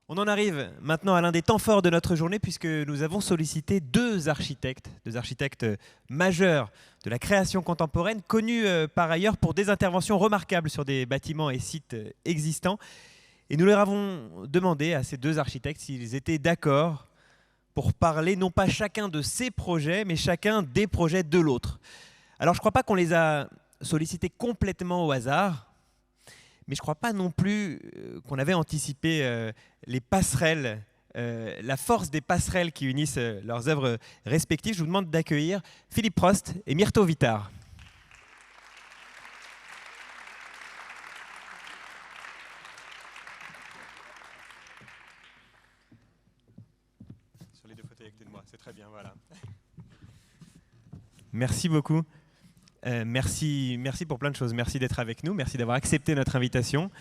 On en arrive maintenant à l'un des temps forts de notre journée puisque nous avons sollicité deux architectes majeurs de la création contemporaine, connus par ailleurs pour des interventions remarquables sur des bâtiments et sites existants. Et nous leur avons demandé à ces deux architectes s'ils étaient d'accord pour parler non pas chacun de ses projets, mais chacun des projets de l'autre. Alors je ne crois pas qu'on les a sollicités complètement au hasard, mais je ne crois pas non plus qu'on avait anticipé les passerelles, la force des passerelles qui unissent leurs œuvres respectives. Je vous demande d'accueillir Philippe Prost et Myrto Vitar. Sur les deux fauteuils à côté de moi, c'est très bien, voilà. Merci beaucoup. Merci pour plein de choses. Merci d'être avec nous. Merci d'avoir accepté notre invitation.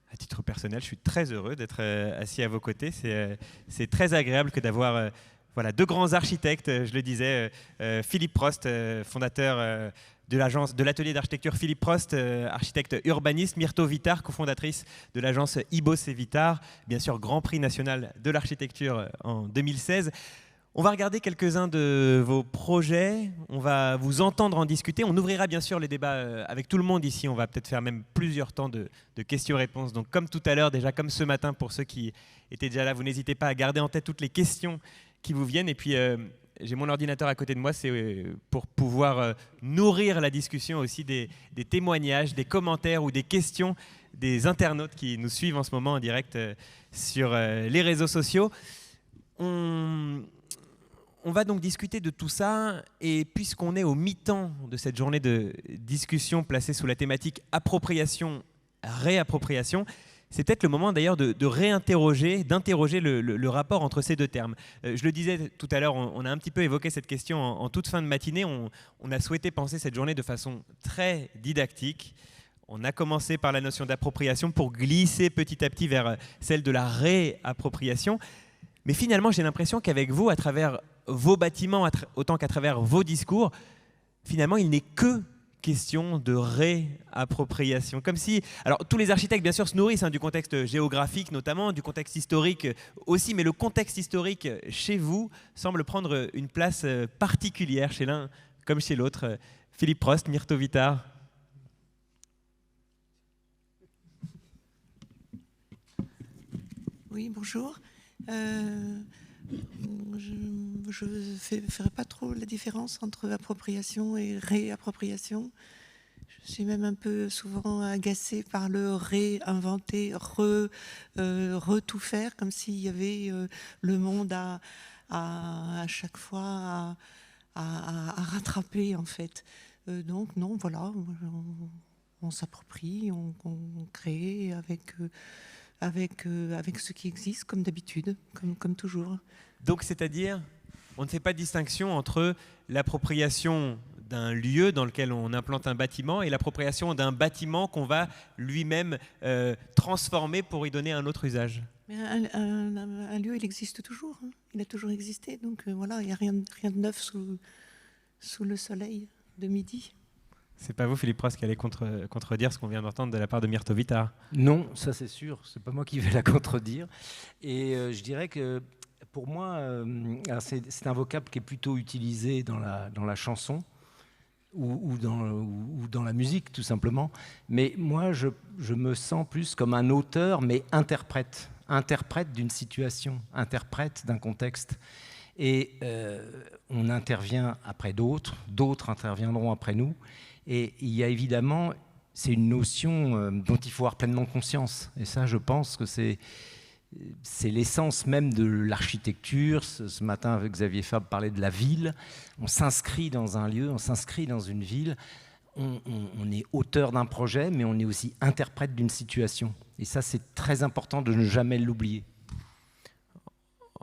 À titre personnel, je suis très heureux d'être assis à vos côtés. C'est très agréable que d'avoir voilà, deux grands architectes. Je le disais, Philippe Prost, fondateur de l'atelier d'architecture Philippe Prost, architecte urbaniste. Myrto Vitar, cofondatrice de l'agence Ibos et Vitar, bien sûr Grand Prix national de l'architecture en 2016. On va regarder quelques-uns de vos projets, on va vous entendre en discuter. On ouvrira bien sûr les débats avec tout le monde ici. On va peut-être faire même plusieurs temps de questions-réponses. Donc comme tout à l'heure, déjà comme ce matin, pour ceux qui étaient déjà là, vous n'hésitez pas à garder en tête toutes les questions qui vous viennent. Et puis j'ai mon ordinateur à côté de moi, c'est pour pouvoir nourrir la discussion aussi des témoignages, des commentaires ou des questions des internautes qui nous suivent en ce moment en direct sur les réseaux sociaux. On va donc discuter de tout ça, et puisqu'on est au mi-temps de cette journée de discussion placée sous la thématique appropriation, réappropriation, c'est peut-être le moment d'ailleurs d'interroger le rapport entre ces deux termes. Je le disais tout à l'heure, on a un petit peu évoqué cette question en toute fin de matinée. On a souhaité penser cette journée de façon très didactique. On a commencé par la notion d'appropriation pour glisser petit à petit vers celle de la réappropriation. Mais finalement, j'ai l'impression qu'avec vous, à travers vos bâtiments, autant qu'à travers vos discours, finalement, il n'est que question de réappropriation. Comme si, alors tous les architectes, bien sûr, se nourrissent du contexte géographique notamment, du contexte historique aussi, mais le contexte historique chez vous semble prendre une place particulière chez l'un comme chez l'autre. Philippe Prost, Myrto Vitar. Oui, bonjour. Je ne ferai pas trop la différence entre appropriation et réappropriation. Je suis même un peu souvent agacée par le réinventer, tout faire, comme s'il y avait le monde à chaque fois à rattraper, en fait. Donc non, voilà, on s'approprie, on crée avec ce qui existe, comme d'habitude, comme toujours. Donc, c'est-à-dire, on ne fait pas de distinction entre l'appropriation d'un lieu dans lequel on implante un bâtiment et l'appropriation d'un bâtiment qu'on va lui-même transformer pour y donner un autre usage. Mais un lieu, il existe toujours, hein. Il a toujours existé, donc voilà, il n'y a rien de neuf sous le soleil de midi. C'est pas vous, Philippe Prost, qui allez contredire ce qu'on vient d'entendre de la part de Myrto Vitar? Non, ça c'est sûr, c'est pas moi qui vais la contredire. Et je dirais que pour moi, c'est un vocable qui est plutôt utilisé dans la chanson ou dans la musique, tout simplement. Mais moi, je me sens plus comme un auteur, mais interprète d'une situation, interprète d'un contexte. Et on intervient après d'autres interviendront après nous. Et il y a évidemment, c'est une notion dont il faut avoir pleinement conscience. Et ça, je pense que c'est l'essence même de l'architecture. Ce matin, avec Xavier Fabre, parlait de la ville. On s'inscrit dans un lieu, on s'inscrit dans une ville. On est auteur d'un projet, mais on est aussi interprète d'une situation. Et ça, c'est très important de ne jamais l'oublier.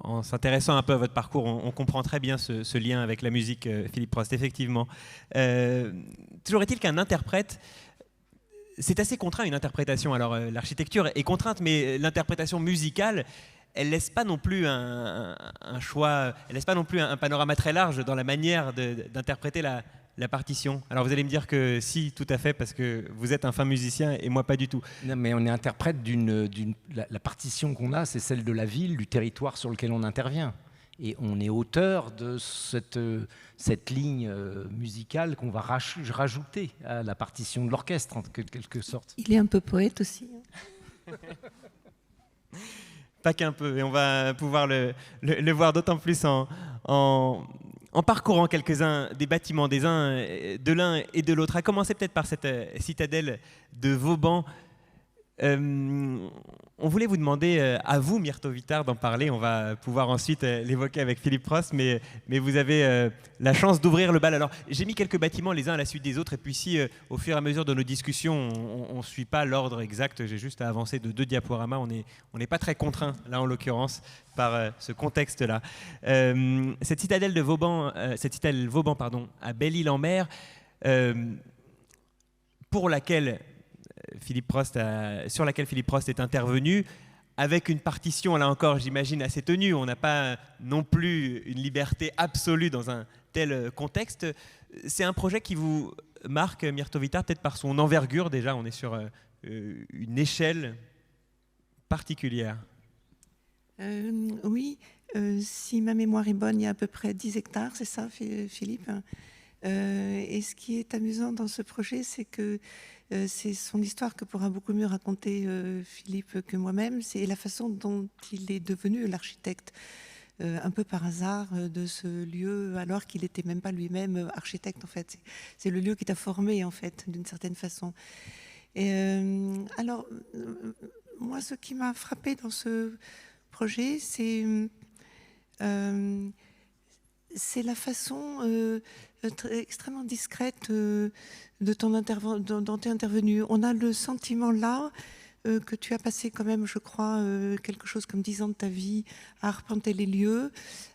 En s'intéressant un peu à votre parcours, on comprend très bien ce lien avec la musique, Philippe Prost, effectivement. Toujours est-il qu'un interprète, c'est assez contraint, une interprétation. Alors l'architecture est contrainte, mais l'interprétation musicale, elle laisse pas non plus un choix, elle laisse pas non plus un panorama très large dans la manière d'interpréter la partition. Alors vous allez me dire que si, tout à fait, parce que vous êtes un fin musicien et moi pas du tout. Non, mais on est interprète la partition qu'on a, c'est celle de la ville, du territoire sur lequel on intervient. Et on est auteur de cette ligne musicale qu'on va rajouter à la partition de l'orchestre, en quelque sorte. Il est un peu poète aussi. Pas qu'un peu, et on va pouvoir le voir d'autant plus en parcourant quelques-uns des bâtiments de l'un et de l'autre. À commencer peut-être par cette citadelle de Vauban. On voulait vous demander, à vous, Myrto Vittard, d'en parler. On va pouvoir ensuite l'évoquer avec Philippe Prost, mais vous avez la chance d'ouvrir le bal. Alors, j'ai mis quelques bâtiments les uns à la suite des autres, et puis si, au fur et à mesure de nos discussions, on ne suit pas l'ordre exact, j'ai juste à avancer de 2 diaporamas. On n'est pas très contraint, là, en l'occurrence, par ce contexte-là. Cette citadelle de Vauban, à Belle-Île-en-Mer, sur laquelle Philippe Prost est intervenu, avec une partition, là encore, j'imagine, assez tenue. On n'a pas non plus une liberté absolue dans un tel contexte. C'est un projet qui vous marque, Myrto Vittard, peut-être par son envergure. Déjà, on est sur une échelle particulière. Oui, si ma mémoire est bonne, il y a à peu près 10 hectares, c'est ça, Philippe. Et ce qui est amusant dans ce projet, c'est que c'est son histoire que pourra beaucoup mieux raconter Philippe que moi-même. C'est la façon dont il est devenu l'architecte, un peu par hasard, de ce lieu, alors qu'il n'était même pas lui-même architecte, en fait. C'est le lieu qui t'a formé, en fait, d'une certaine façon. Et alors, moi, ce qui m'a frappé dans ce projet, c'est la façon extrêmement discrète dont tu es intervenu. On a le sentiment là que tu as passé quand même, je crois, quelque chose comme 10 ans de ta vie à arpenter les lieux,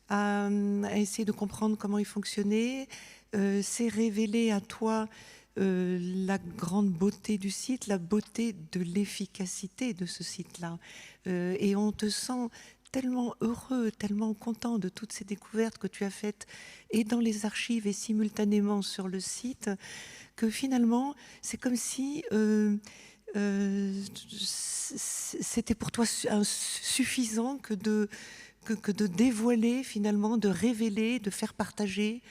à essayer de comprendre comment ils fonctionnaient. C'est révélé à toi la grande beauté du site, la beauté de l'efficacité de ce site-là. Et on te sent tellement heureux, tellement content de toutes ces découvertes que tu as faites et dans les archives et simultanément sur le site, que finalement, c'est comme si c'était pour toi suffisant que de dévoiler finalement, de révéler, de faire partager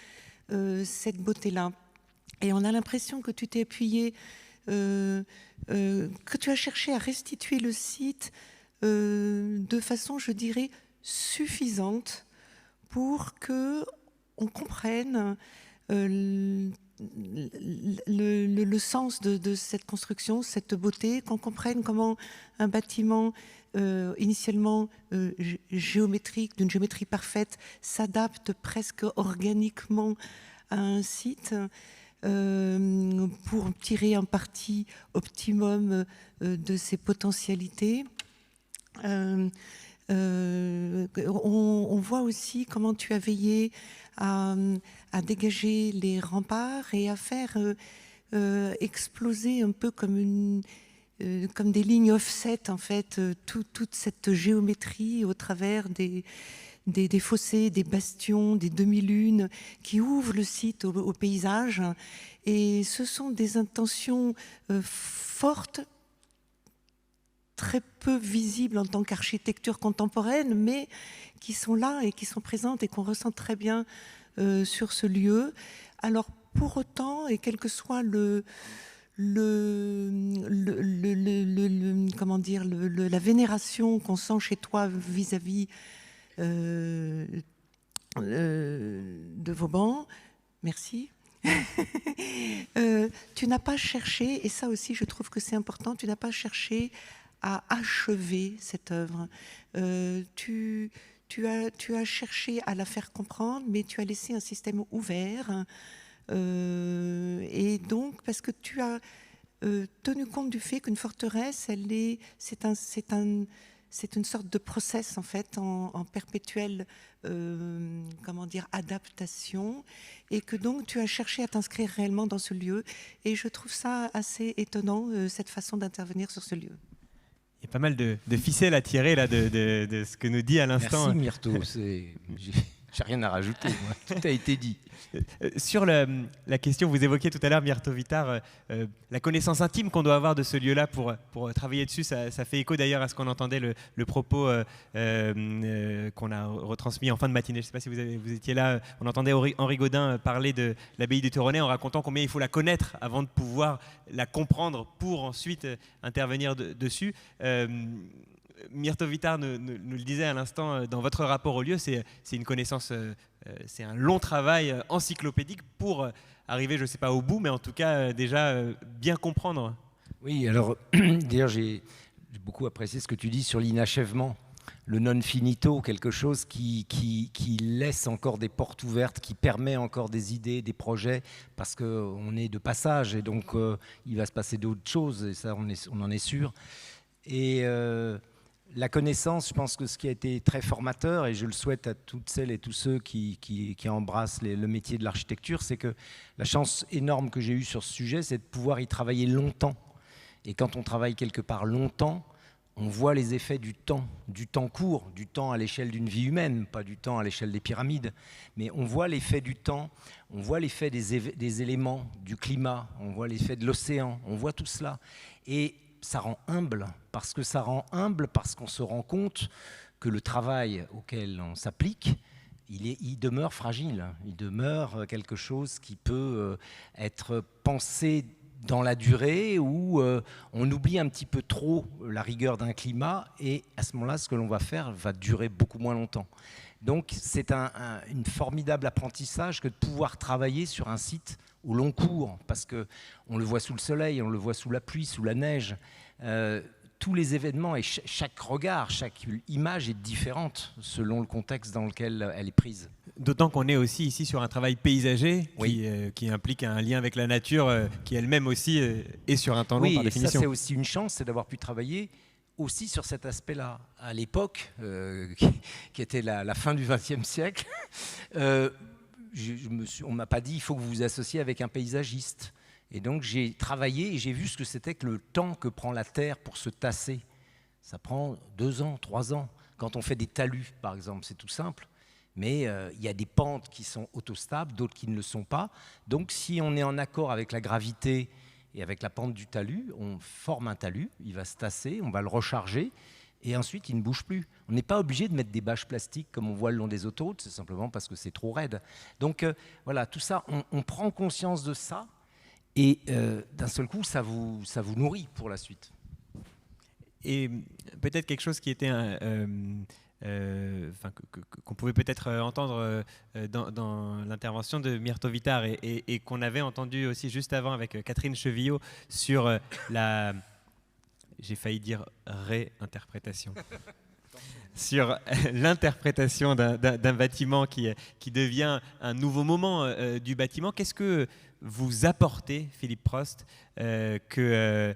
cette beauté-là. Et on a l'impression que tu t'es appuyé, que tu as cherché à restituer le site de façon, je dirais, suffisante pour que on comprenne le sens de cette construction, cette beauté, qu'on comprenne comment un bâtiment initialement géométrique, d'une géométrie parfaite, s'adapte presque organiquement à un site pour tirer un parti optimum de ses potentialités. On voit aussi comment tu as veillé à dégager les remparts et à faire exploser un peu comme des lignes offset, en fait, toute cette géométrie au travers des fossés, des bastions, des demi-lunes qui ouvrent le site au paysage. Et ce sont des intentions fortes, très peu visibles en tant qu'architecture contemporaine, mais qui sont là et qui sont présentes et qu'on ressent très bien sur ce lieu. Alors, pour autant, et quel que soit comment dire, la vénération qu'on sent chez toi vis-à-vis de Vauban, merci. Tu n'as pas cherché, et ça aussi je trouve que c'est important, tu n'as pas cherché à achever cette œuvre. Tu as cherché à la faire comprendre, mais tu as laissé un système ouvert. Et donc, parce que tu as tenu compte du fait qu'une forteresse, c'est une sorte de process en fait, en perpétuelle adaptation, et que donc tu as cherché à t'inscrire réellement dans ce lieu. Et je trouve ça assez étonnant, cette façon d'intervenir sur ce lieu. Il y a pas mal de ficelles à tirer là, de ce que nous dit à l'instant. Merci Myrto. J'ai rien à rajouter, moi. Tout a été dit. Sur la question, vous évoquiez tout à l'heure, Myrto Vittar, la connaissance intime qu'on doit avoir de ce lieu-là pour travailler dessus. Ça fait écho d'ailleurs à ce qu'on entendait, le propos qu'on a retransmis en fin de matinée. Je ne sais pas si vous étiez là. On entendait Henri Gaudin parler de l'abbaye du Toronnet en racontant combien il faut la connaître avant de pouvoir la comprendre pour ensuite intervenir dessus. Myrto Vittar nous le disait à l'instant, dans votre rapport au lieu, c'est une connaissance, c'est un long travail encyclopédique pour arriver, je ne sais pas au bout, mais en tout cas déjà bien comprendre. Oui, alors d'ailleurs j'ai beaucoup apprécié ce que tu dis sur l'inachèvement, le non finito, quelque chose qui laisse encore des portes ouvertes, qui permet encore des idées, des projets, parce qu'on est de passage et donc il va se passer d'autres choses, et ça on en est sûr. Et la connaissance, je pense que ce qui a été très formateur, et je le souhaite à toutes celles et tous ceux qui embrassent le métier de l'architecture, c'est que la chance énorme que j'ai eue sur ce sujet, c'est de pouvoir y travailler longtemps. Et quand on travaille quelque part longtemps, on voit les effets du temps court, du temps à l'échelle d'une vie humaine, pas du temps à l'échelle des pyramides, mais on voit l'effet du temps, on voit l'effet des éléments, du climat, on voit l'effet de l'océan, on voit tout cela. Et ça rend humble, parce qu'on se rend compte que le travail auquel on s'applique, il demeure fragile, il demeure quelque chose qui peut être pensé dans la durée, où on oublie un petit peu trop la rigueur d'un climat, et à ce moment-là, ce que l'on va faire va durer beaucoup moins longtemps. Donc c'est une formidable apprentissage que de pouvoir travailler sur un site au long cours, parce qu'on le voit sous le soleil, on le voit sous la pluie, sous la neige. Tous les événements et chaque regard, chaque image est différente selon le contexte dans lequel elle est prise. D'autant qu'on est aussi ici sur un travail paysager oui. qui implique un lien avec la nature qui elle-même aussi est sur un temps long par définition. Oui, ça c'est aussi une chance, c'est d'avoir pu travailler aussi sur cet aspect-là. À l'époque, qui était la fin du XXe siècle, on ne m'a pas dit il faut que vous vous associez avec un paysagiste. Et donc j'ai travaillé et j'ai vu ce que c'était que le temps que prend la terre pour se tasser. Ça prend 2 ans, 3 ans. Quand on fait des talus, par exemple, c'est tout simple. Mais il y a des pentes qui sont autostables, d'autres qui ne le sont pas. Donc si on est en accord avec la gravité et avec la pente du talus, on forme un talus, il va se tasser, on va le recharger, et ensuite il ne bouge plus. On n'est pas obligé de mettre des bâches plastiques comme on voit le long des autoroutes, c'est simplement parce que c'est trop raide. Donc voilà, tout ça, on prend conscience de ça, et d'un seul coup, ça vous nourrit pour la suite. Et peut-être quelque chose qui était qu'on pouvait peut-être entendre dans l'intervention de Myrto Vittar et qu'on avait entendu aussi juste avant avec Catherine Chevillot sur la, j'ai failli dire réinterprétation, sur l'interprétation d'un bâtiment qui devient un nouveau moment du bâtiment. Qu'est-ce que vous apportez, Philippe Prost, que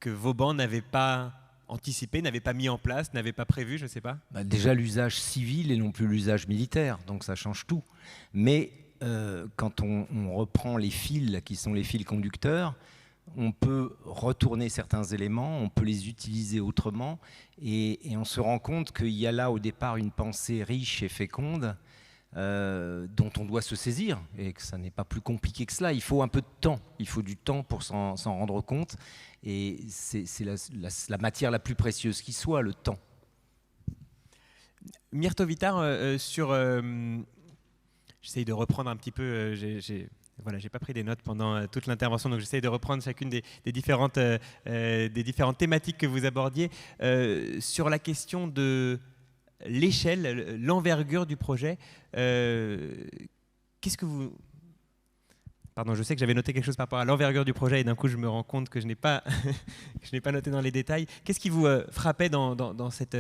Vauban n'avait pas anticipé, n'avait pas mis en place, n'avait pas prévu, je ne sais pas? Déjà l'usage civil et non plus l'usage militaire, donc ça change tout. Mais quand on reprend les fils qui sont les fils conducteurs, on peut retourner certains éléments, on peut les utiliser autrement, et on se rend compte qu'il y a là au départ une pensée riche et féconde dont on doit se saisir, et que ça n'est pas plus compliqué que cela. Il faut un peu de temps, il faut du temps pour s'en rendre compte, et c'est la matière la plus précieuse qui soit, le temps. Myrto Vittar, j'essaye de reprendre un petit peu, voilà, j'ai pas pris des notes pendant toute l'intervention, donc j'essaye de reprendre chacune des différentes thématiques que vous abordiez. Sur la question de l'échelle, l'envergure du projet, qu'est-ce que vous... Pardon, je sais que j'avais noté quelque chose par rapport à l'envergure du projet et d'un coup je me rends compte que je n'ai pas, noté dans les détails. Qu'est-ce qui vous frappait dans cette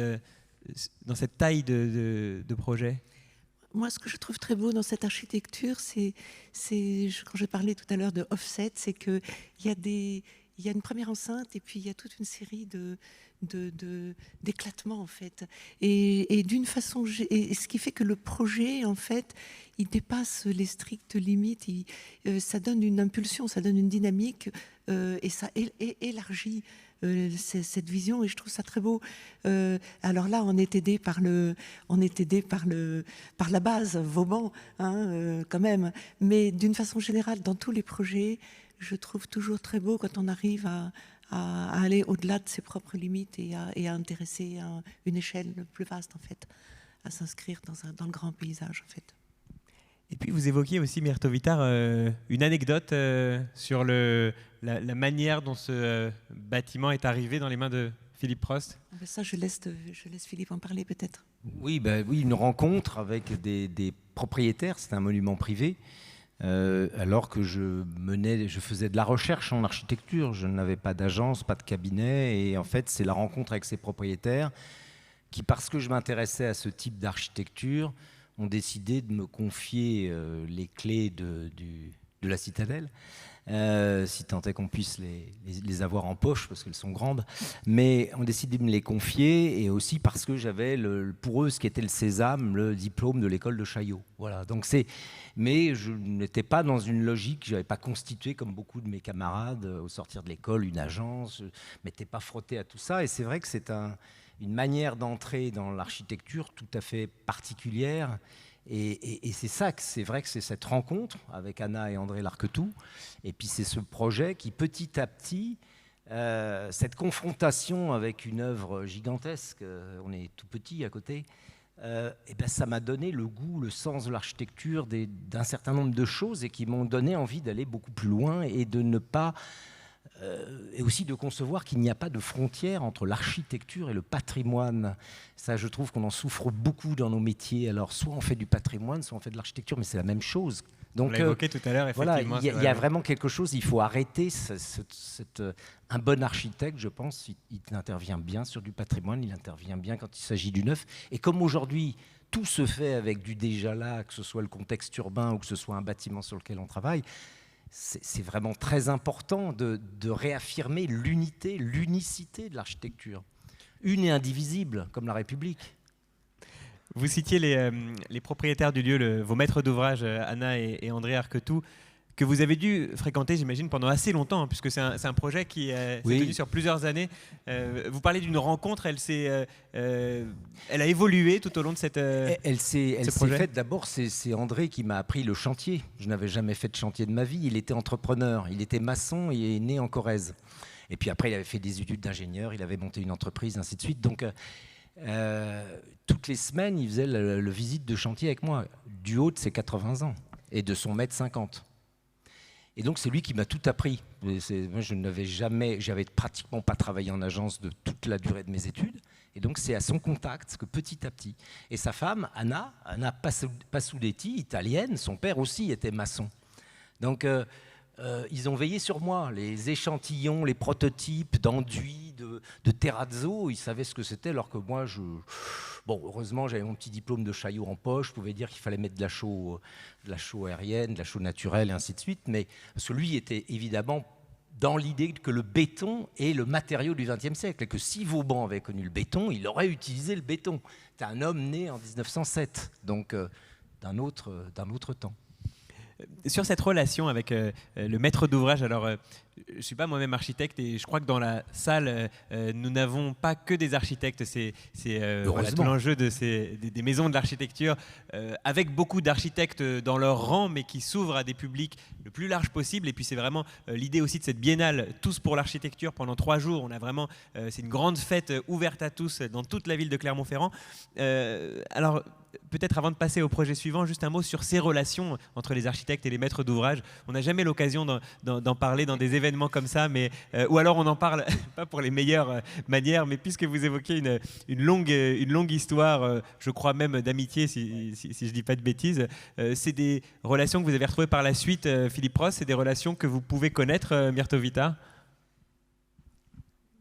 taille de projet ? Moi, ce que je trouve très beau dans cette architecture, c'est quand j'ai parlé tout à l'heure de offset, c'est qu'il y a une première enceinte et puis il y a toute une série d'éclatements en fait. Et d'une façon, et ce qui fait que le projet, en fait, il dépasse les strictes limites. Ça donne une impulsion, ça donne une dynamique et ça élargit cette vision, et je trouve ça très beau. Alors là, on est aidé par la base, Vauban, hein, quand même. Mais d'une façon générale, dans tous les projets, je trouve toujours très beau quand on arrive à aller au-delà de ses propres limites et à intéresser une échelle plus vaste, en fait, à s'inscrire dans le grand paysage, en fait. Et puis vous évoquiez aussi, Myrto Vitard, une anecdote sur la manière dont ce bâtiment est arrivé dans les mains de Philippe Prost. Ça, je laisse Philippe en parler peut-être. Oui, une rencontre avec des propriétaires, c'est un monument privé. Alors que je faisais de la recherche en architecture, je n'avais pas d'agence, pas de cabinet, et en fait c'est la rencontre avec ces propriétaires qui, parce que je m'intéressais à ce type d'architecture, ont décidé de me confier les clés de la citadelle, si tant est qu'on puisse les avoir en poche, parce qu'elles sont grandes, mais on décidé de me les confier, et aussi parce que j'avais pour eux ce qui était le sésame, le diplôme de l'école de Chaillot. Voilà, donc mais je n'étais pas dans une logique, je n'avais pas constitué, comme beaucoup de mes camarades, au sortir de l'école, une agence, je ne m'étais pas frotté à tout ça, et c'est vrai que c'est une manière d'entrer dans l'architecture tout à fait particulière. Et c'est vrai que c'est cette rencontre avec Anna et André Larquetout, et puis c'est ce projet qui petit à petit, cette confrontation avec une œuvre gigantesque, on est tout petit à côté, ça m'a donné le goût, le sens de l'architecture, d'un certain nombre de choses, et qui m'ont donné envie d'aller beaucoup plus loin et de ne pas... et aussi de concevoir qu'il n'y a pas de frontière entre l'architecture et le patrimoine. Ça, je trouve qu'on en souffre beaucoup dans nos métiers. Alors, soit on fait du patrimoine, soit on fait de l'architecture, mais c'est la même chose. Donc, on l'a évoqué tout à l'heure, effectivement. Voilà, il y a vraiment quelque chose, il faut arrêter. Un bon architecte, je pense, il intervient bien sur du patrimoine, il intervient bien quand il s'agit du neuf. Et comme aujourd'hui, tout se fait avec du déjà là, que ce soit le contexte urbain ou que ce soit un bâtiment sur lequel on travaille, c'est vraiment très important de réaffirmer l'unité, l'unicité de l'architecture. Une et indivisible, comme la République. Vous citiez les propriétaires du lieu, vos maîtres d'ouvrage, Anna et André Arquetout, que vous avez dû fréquenter, j'imagine, pendant assez longtemps, hein, puisque c'est un projet qui s'est tenu sur plusieurs années. Vous parlez d'une rencontre, elle a évolué tout au long de cette Elle s'est faite d'abord, c'est André qui m'a appris le chantier. Je n'avais jamais fait de chantier de ma vie. Il était entrepreneur, il était maçon et est né en Corrèze. Et puis après, il avait fait des études d'ingénieur, il avait monté une entreprise, ainsi de suite. Donc, toutes les semaines, il faisait le visite de chantier avec moi, du haut de ses 80 ans et de son 1,50 m. Et donc, c'est lui qui m'a tout appris. Moi, j'avais pratiquement pas travaillé en agence de toute la durée de mes études. Et donc, c'est à son contact que petit à petit. Et sa femme, Anna Pasudetti, italienne, son père aussi était maçon. Donc, ils ont veillé sur moi. Les échantillons, les prototypes d'enduits, de terrazzo, ils savaient ce que c'était, alors que moi, heureusement, j'avais mon petit diplôme de Chaillot en poche. Je pouvais dire qu'il fallait mettre de la chaux aérienne, de la chaux naturelle, et ainsi de suite. Mais parce que lui était évidemment dans l'idée que le béton est le matériau du XXe siècle, et que si Vauban avait connu le béton, il aurait utilisé le béton. C'est un homme né en 1907, donc d'un autre temps. Sur cette relation avec le maître d'ouvrage, alors je ne suis pas moi-même architecte, et je crois que dans la salle, nous n'avons pas que des architectes. C'est tout l'enjeu des maisons de l'architecture, avec beaucoup d'architectes dans leur rang, mais qui s'ouvrent à des publics le plus large possible. Et puis c'est vraiment l'idée aussi de cette biennale Tous pour l'architecture pendant 3 jours. C'est une grande fête ouverte à tous dans toute la ville de Clermont-Ferrand. Alors peut-être avant de passer au projet suivant, juste un mot sur ces relations entre les architectes et les maîtres d'ouvrage. On n'a jamais l'occasion d'en parler dans des événements comme ça, ou alors on en parle pas pour les meilleures manières, mais puisque vous évoquez une longue histoire, je crois même d'amitié, si je ne dis pas de bêtises, c'est des relations que vous avez retrouvées par la suite, Philippe Prost, c'est des relations que vous pouvez connaître, Myrto Vitard?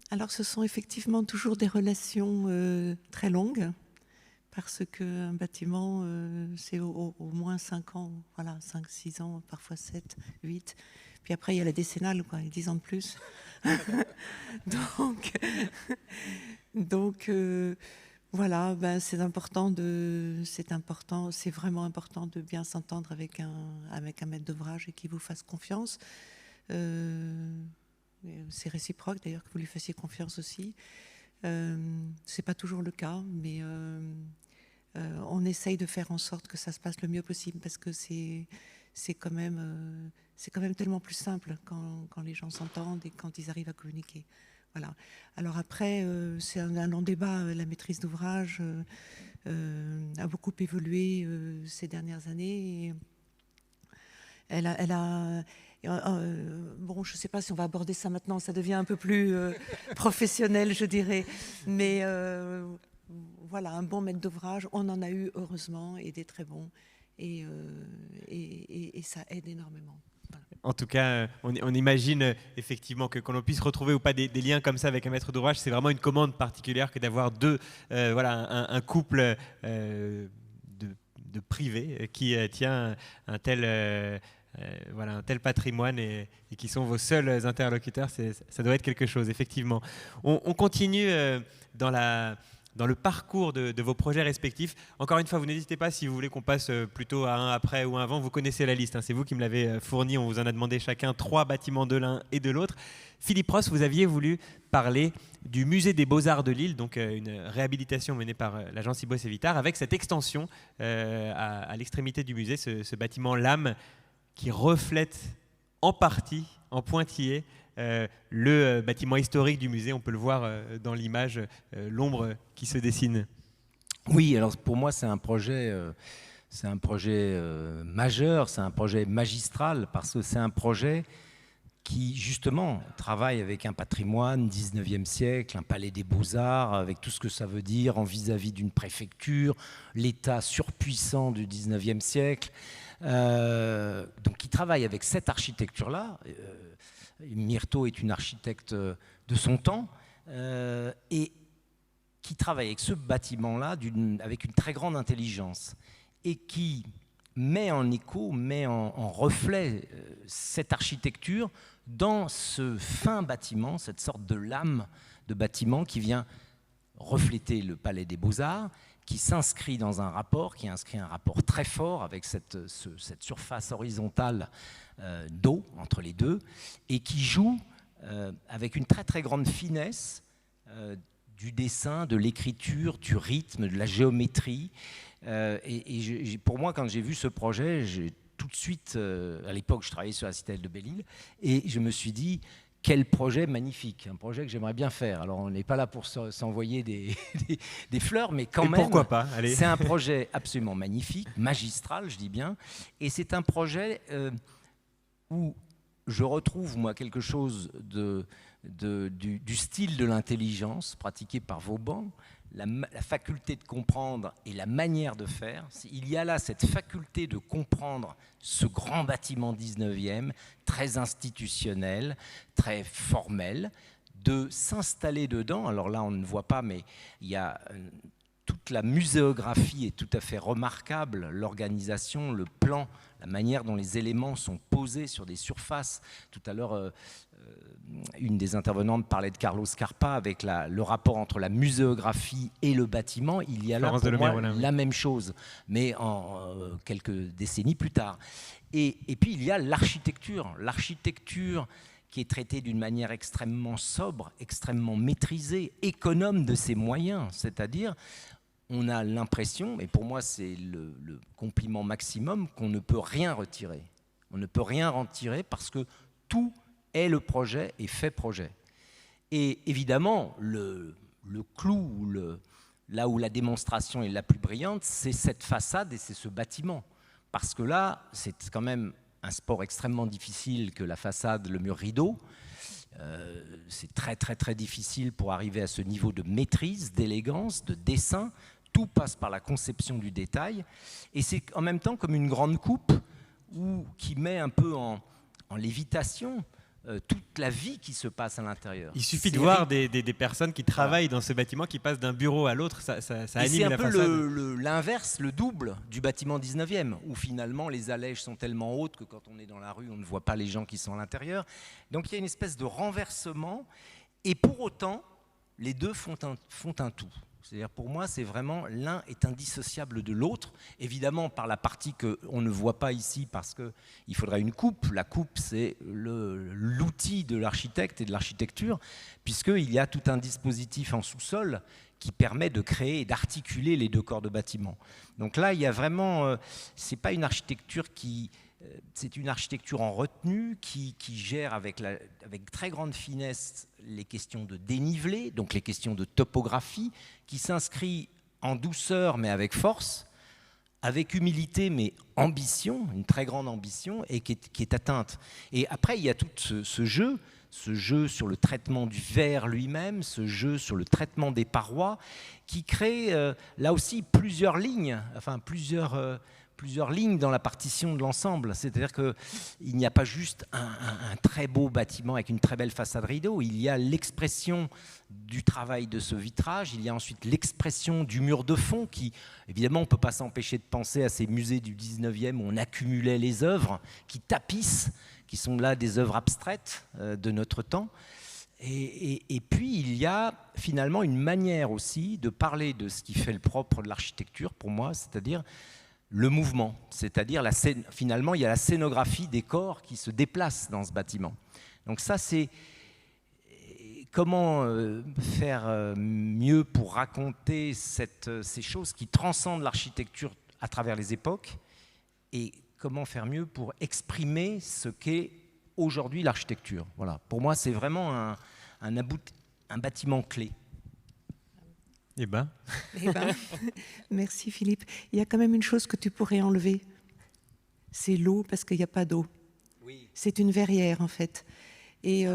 Alors ce sont effectivement toujours des relations très longues, parce qu'un bâtiment, c'est au moins 5 ans, voilà, 5, 6 ans, parfois 7, 8. Puis après, il y a la décennale, quoi, 10 ans de plus. Donc voilà, c'est vraiment important de bien s'entendre avec un maître d'ouvrage et qui vous fasse confiance. C'est réciproque d'ailleurs que vous lui fassiez confiance aussi. C'est pas toujours le cas, mais on essaye de faire en sorte que ça se passe le mieux possible parce que c'est quand même tellement plus simple quand les gens s'entendent et quand ils arrivent à communiquer. Voilà. Alors après, c'est un long débat. La maîtrise d'ouvrage a beaucoup évolué ces dernières années. Et bon, je ne sais pas si on va aborder ça maintenant, ça devient un peu plus professionnel, je dirais. Mais voilà, un bon maître d'ouvrage, on en a eu heureusement, et des très bons. Et ça aide énormément. Voilà. En tout cas, on imagine effectivement que qu'on puisse retrouver ou pas des liens comme ça avec un maître d'ouvrage, c'est vraiment une commande particulière que d'avoir un couple de privés qui tient un tel patrimoine et qui sont vos seuls interlocuteurs. Ça doit être quelque chose, effectivement. On continue dans le parcours de vos projets respectifs. Encore une fois, vous n'hésitez pas si vous voulez qu'on passe plutôt à un après ou un avant. Vous connaissez la liste, hein, c'est vous qui me l'avez fourni. On vous en a demandé chacun 3 bâtiments de l'un et de l'autre. Philippe Ross, vous aviez voulu parler du musée des Beaux-Arts de Lille, donc une réhabilitation menée par l'agence Ibos et Vitar, avec cette extension à l'extrémité du musée, ce bâtiment lame qui reflète en partie, en pointillé, le bâtiment historique du musée. On peut le voir dans l'image, l'ombre qui se dessine. Oui, alors pour moi c'est un projet majeur, c'est un projet magistral, parce que c'est un projet qui justement travaille avec un patrimoine 19e siècle, un palais des Beaux-Arts, avec tout ce que ça veut dire en vis-à-vis d'une préfecture, l'état surpuissant du 19e siècle. Donc qui travaille avec cette architecture-là. Myrto est une architecte de son temps, et qui travaille avec ce bâtiment-là avec une très grande intelligence, et qui met en écho, met en reflet cette architecture dans ce fin bâtiment, cette sorte de lame de bâtiment qui vient refléter le palais des Beaux-Arts, qui s'inscrit dans un rapport, qui inscrit un rapport très fort avec cette surface horizontale d'eau entre les deux, et qui joue avec une très très grande finesse du dessin, de l'écriture, du rythme, de la géométrie. Pour moi, quand j'ai vu ce projet, j'ai tout de suite, à l'époque je travaillais sur la citadelle de Belle-Île, et je me suis dit, quel projet magnifique, un projet que j'aimerais bien faire. Alors on n'est pas là pour s'envoyer des fleurs, mais quand même, pourquoi pas, allez. C'est un projet absolument magnifique, magistral, je dis bien, et c'est un projet où je retrouve, moi, quelque chose du style de l'intelligence pratiqué par Vauban, la faculté de comprendre et la manière de faire. Il y a là cette faculté de comprendre ce grand bâtiment 19e, très institutionnel, très formel, de s'installer dedans. Alors là, on ne voit pas, mais il y a toute la muséographie est tout à fait remarquable, l'organisation, le plan, la manière dont les éléments sont posés sur des surfaces. Tout à l'heure, une des intervenantes parlait de Carlos Scarpa avec le rapport entre la muséographie et le bâtiment. Il y a là pour moi la même chose, mais en quelques décennies plus tard. Et puis il y a l'architecture qui est traitée d'une manière extrêmement sobre, extrêmement maîtrisée, économe de ses moyens, c'est-à-dire on a l'impression, et pour moi c'est le compliment maximum, qu'on ne peut rien retirer. On ne peut rien retirer parce que tout est le projet et fait projet. Et évidemment, le clou, là où la démonstration est la plus brillante, c'est cette façade et c'est ce bâtiment. Parce que là, c'est quand même un sport extrêmement difficile que la façade, le mur rideau. C'est très très très difficile pour arriver à ce niveau de maîtrise, d'élégance, de dessin. Tout passe par la conception du détail. Et c'est en même temps comme une grande coupe qui met un peu en lévitation toute la vie qui se passe à l'intérieur. Il suffit de voir des personnes qui travaillent dans ce bâtiment, qui passent d'un bureau à l'autre, ça anime la façade. C'est un peu l'inverse, le double du bâtiment 19e, où finalement les allèges sont tellement hautes que quand on est dans la rue, on ne voit pas les gens qui sont à l'intérieur. Donc il y a une espèce de renversement, et pour autant, les deux font un tout. C'est-à-dire pour moi, c'est vraiment l'un est indissociable de l'autre. Évidemment, par la partie qu'on ne voit pas ici, parce qu'il faudrait une coupe. La coupe, c'est l'outil de l'architecte et de l'architecture, puisqu'il y a tout un dispositif en sous-sol qui permet de créer et d'articuler les deux corps de bâtiment. Donc là, il y a vraiment, c'est pas une architecture qui, c'est une architecture en retenue qui gère avec très grande finesse les questions de dénivelé, donc les questions de topographie, qui s'inscrit en douceur mais avec force, avec humilité mais ambition, une très grande ambition, et qui est atteinte. Et après, il y a tout ce jeu sur le traitement du verre lui-même, ce jeu sur le traitement des parois, qui crée là aussi plusieurs lignes, enfin plusieurs lignes dans la partition de l'ensemble. C'est-à-dire qu'il n'y a pas juste un très beau bâtiment avec une très belle façade rideau, il y a l'expression du travail de ce vitrage, il y a ensuite l'expression du mur de fond qui, évidemment, on ne peut pas s'empêcher de penser à ces musées du 19e où on accumulait les œuvres qui tapissent, qui sont là des œuvres abstraites de notre temps. Et puis, il y a finalement une manière aussi de parler de ce qui fait le propre de l'architecture, pour moi, c'est-à-dire le mouvement. C'est-à-dire, finalement, il y a la scénographie des corps qui se déplacent dans ce bâtiment. Donc ça, c'est comment faire mieux pour raconter ces choses qui transcendent l'architecture à travers les époques, et comment faire mieux pour exprimer ce qu'est aujourd'hui l'architecture. Voilà. Pour moi, c'est vraiment un bâtiment clé. Eh ben. Merci Philippe. Il y a quand même une chose que tu pourrais enlever. C'est l'eau, parce qu'il n'y a pas d'eau. Oui. C'est une verrière, en fait. Et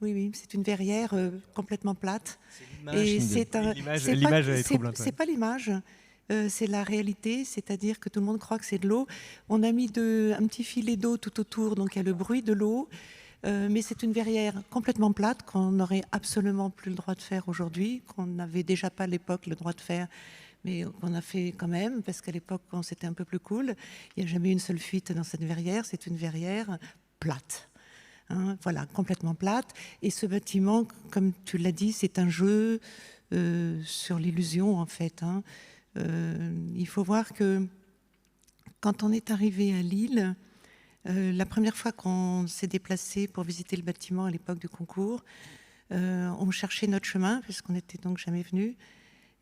oui, c'est une verrière complètement plate. C'est l'image est troublante. C'est pas l'image. C'est la réalité, c'est-à-dire que tout le monde croit que c'est de l'eau. On a mis un petit filet d'eau tout autour, donc il y a le bruit de l'eau, mais c'est une verrière complètement plate qu'on n'aurait absolument plus le droit de faire aujourd'hui, qu'on n'avait déjà pas à l'époque le droit de faire, mais qu'on a fait quand même, parce qu'à l'époque, c'était un peu plus cool. Il n'y a jamais une seule fuite dans cette verrière, c'est une verrière plate. Hein, voilà, complètement plate. Et ce bâtiment, comme tu l'as dit, c'est un jeu sur l'illusion, en fait. Hein. Il faut voir que quand on est arrivé à Lille, la première fois qu'on s'est déplacé pour visiter le bâtiment à l'époque du concours, on cherchait notre chemin, puisqu'on n'était donc jamais venu,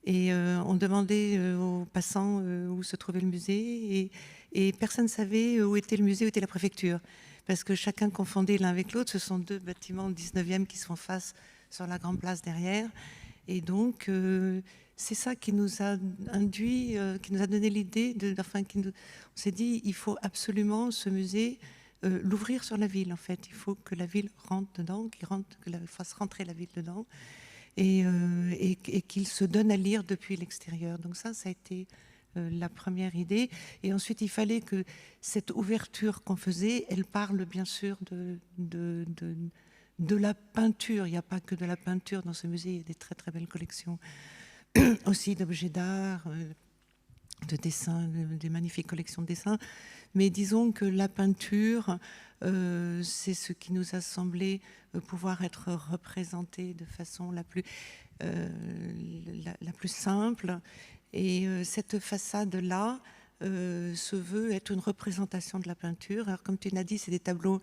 et on demandait aux passants où se trouvait le musée, et personne ne savait où était le musée, où était la préfecture, parce que chacun confondait l'un avec l'autre. Ce sont deux bâtiments 19e qui sont en face sur la grande place derrière, et donc c'est ça qui nous a induit, qui nous a donné l'idée, on s'est dit, il faut absolument ce musée l'ouvrir sur la ville, en fait. Il faut que la ville rentre dedans, que fasse rentrer la ville dedans, et qu'il se donne à lire depuis l'extérieur. Donc ça a été la première idée. Et ensuite, il fallait que cette ouverture qu'on faisait, elle parle bien sûr de la peinture. Il n'y a pas que de la peinture dans ce musée, il y a des très très belles collections aussi d'objets d'art, de dessins, des magnifiques collections de dessins. Mais disons que la peinture, c'est ce qui nous a semblé pouvoir être représenté de façon la plus simple. Et cette façade-là se veut être une représentation de la peinture. Alors, comme tu l'as dit, c'est des tableaux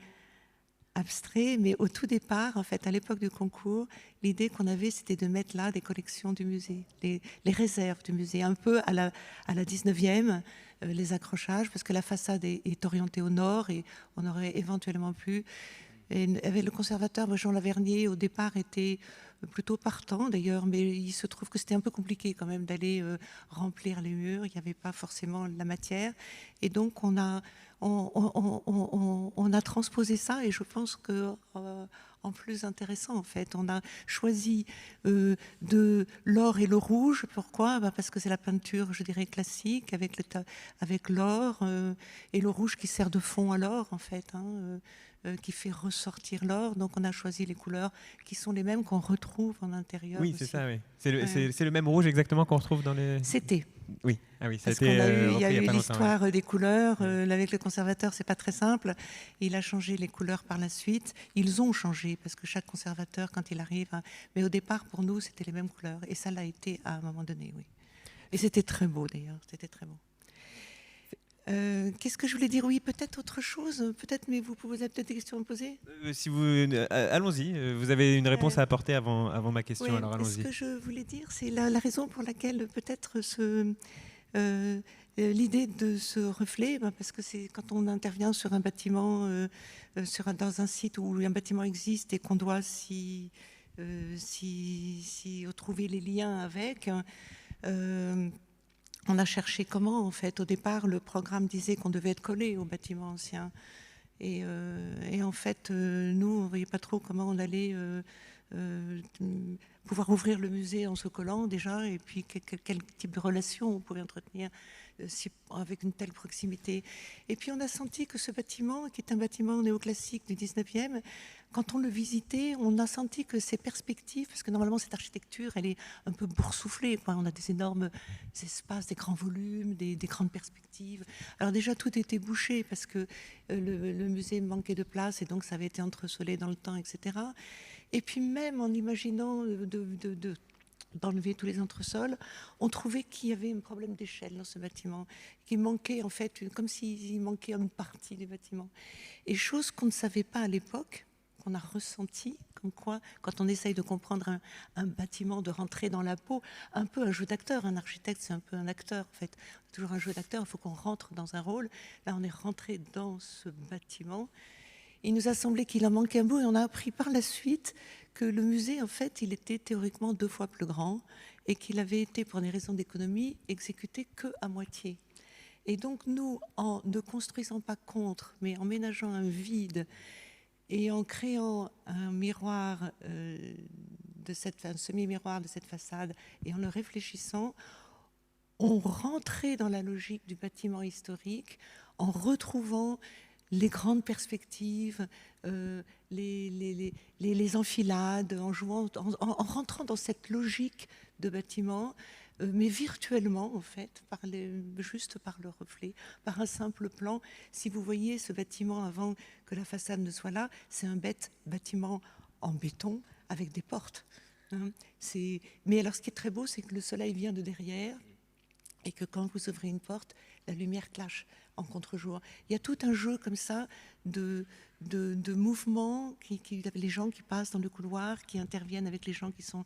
abstrait, mais au tout départ, en fait, à l'époque du concours, l'idée qu'on avait, c'était de mettre là des collections du musée, les réserves du musée, un peu à la 19e, les accrochages, parce que la façade est orientée au nord et on aurait éventuellement pu. Et avec le conservateur Jean Lavernier, au départ, était plutôt partant d'ailleurs, mais il se trouve que c'était un peu compliqué quand même d'aller remplir les murs, il n'y avait pas forcément la matière, et donc on a transposé ça, et je pense que en plus intéressant en fait, on a choisi de l'or et le rouge. Pourquoi ? Parce que c'est la peinture, je dirais, classique, avec l'or et le rouge qui sert de fond à l'or en fait, hein, qui fait ressortir l'or. Donc on a choisi les couleurs qui sont les mêmes qu'on retrouve en intérieur. Oui, aussi. C'est ça, oui. C'est le même rouge exactement qu'on retrouve dans les... C'était Oui, ah oui, ça a Parce été qu'on a eu, il y a repris eu pas longtemps, ouais. l'histoire des couleurs. Avec le conservateur, c'est pas très simple. Il a changé les couleurs par la suite. Ils ont changé parce que chaque conservateur, quand il arrive, mais au départ, pour nous, c'était les mêmes couleurs. Et ça l'a été à un moment donné, oui. Et c'était très beau d'ailleurs. C'était très beau. Qu'est-ce que je voulais dire? Oui, peut-être autre chose. Peut-être, mais vous avez peut-être des questions à me poser. Si vous, allons-y. Vous avez une réponse à apporter avant ma question, Oui, alors ce allons-y. que je voulais dire, c'est la raison pour laquelle peut-être l'idée de ce reflet, parce que c'est quand on intervient sur un bâtiment, dans un site où un bâtiment existe et qu'on doit trouver les liens avec. On a cherché comment, en fait. Au départ, le programme disait qu'on devait être collé au bâtiment ancien. Et en fait, nous, on ne voyait pas trop comment on allait pouvoir ouvrir le musée en se collant déjà, et puis quel type de relation on pouvait entretenir avec une telle proximité. Et puis on a senti que ce bâtiment, qui est un bâtiment néoclassique du 19e, quand on le visitait, on a senti que ces perspectives, parce que normalement cette architecture, elle est un peu boursouflée, quoi. On a des énormes espaces, des grands volumes, des grandes perspectives. Alors déjà, tout était bouché parce que le musée manquait de place et donc ça avait été entresolé dans le temps, etc. Et puis même en imaginant d'enlever tous les entresols, on trouvait qu'il y avait un problème d'échelle dans ce bâtiment, qu'il manquait en fait, comme s'il manquait une partie du bâtiment. Et chose qu'on ne savait pas à l'époque, qu'on a ressenti, comme quoi, quand on essaye de comprendre un bâtiment, de rentrer dans la peau, un peu un jeu d'acteur. Un architecte, c'est un peu un acteur, en fait. Toujours un jeu d'acteur, il faut qu'on rentre dans un rôle. Là, on est rentré dans ce bâtiment. Il nous a semblé qu'il en manquait un bout et on a appris par la suite que le musée, en fait, il était théoriquement 2 fois plus grand et qu'il avait été, pour des raisons d'économie, exécuté qu'à moitié. Et donc, nous, en ne construisant pas contre, mais en ménageant un vide et en créant un miroir, un semi-miroir de cette façade et en le réfléchissant, on rentrait dans la logique du bâtiment historique en retrouvant les grandes perspectives, les enfilades, en rentrant dans cette logique de bâtiment, mais virtuellement en fait, juste par le reflet, par un simple plan. Si vous voyez ce bâtiment avant que la façade ne soit là, c'est un bête bâtiment en béton avec des portes. Hein. Mais alors ce qui est très beau, c'est que le soleil vient de derrière et que quand vous ouvrez une porte, la lumière clash en contre-jour. Il y a tout un jeu comme ça de mouvements, les gens qui passent dans le couloir, qui interviennent avec les gens qui sont...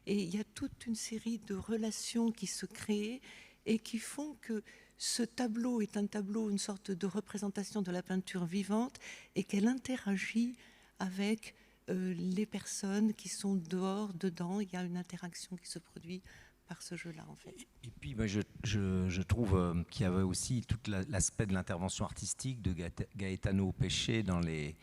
Et il y a toute une série de relations qui se créent et qui font que ce tableau est un tableau, une sorte de représentation de la peinture vivante et qu'elle interagit avec les personnes qui sont dehors, dedans. Il y a une interaction qui se produit par ce jeu-là, en fait. Et puis, moi, je trouve qu'il y avait aussi tout l'aspect de l'intervention artistique de Gaetano Pesce dans les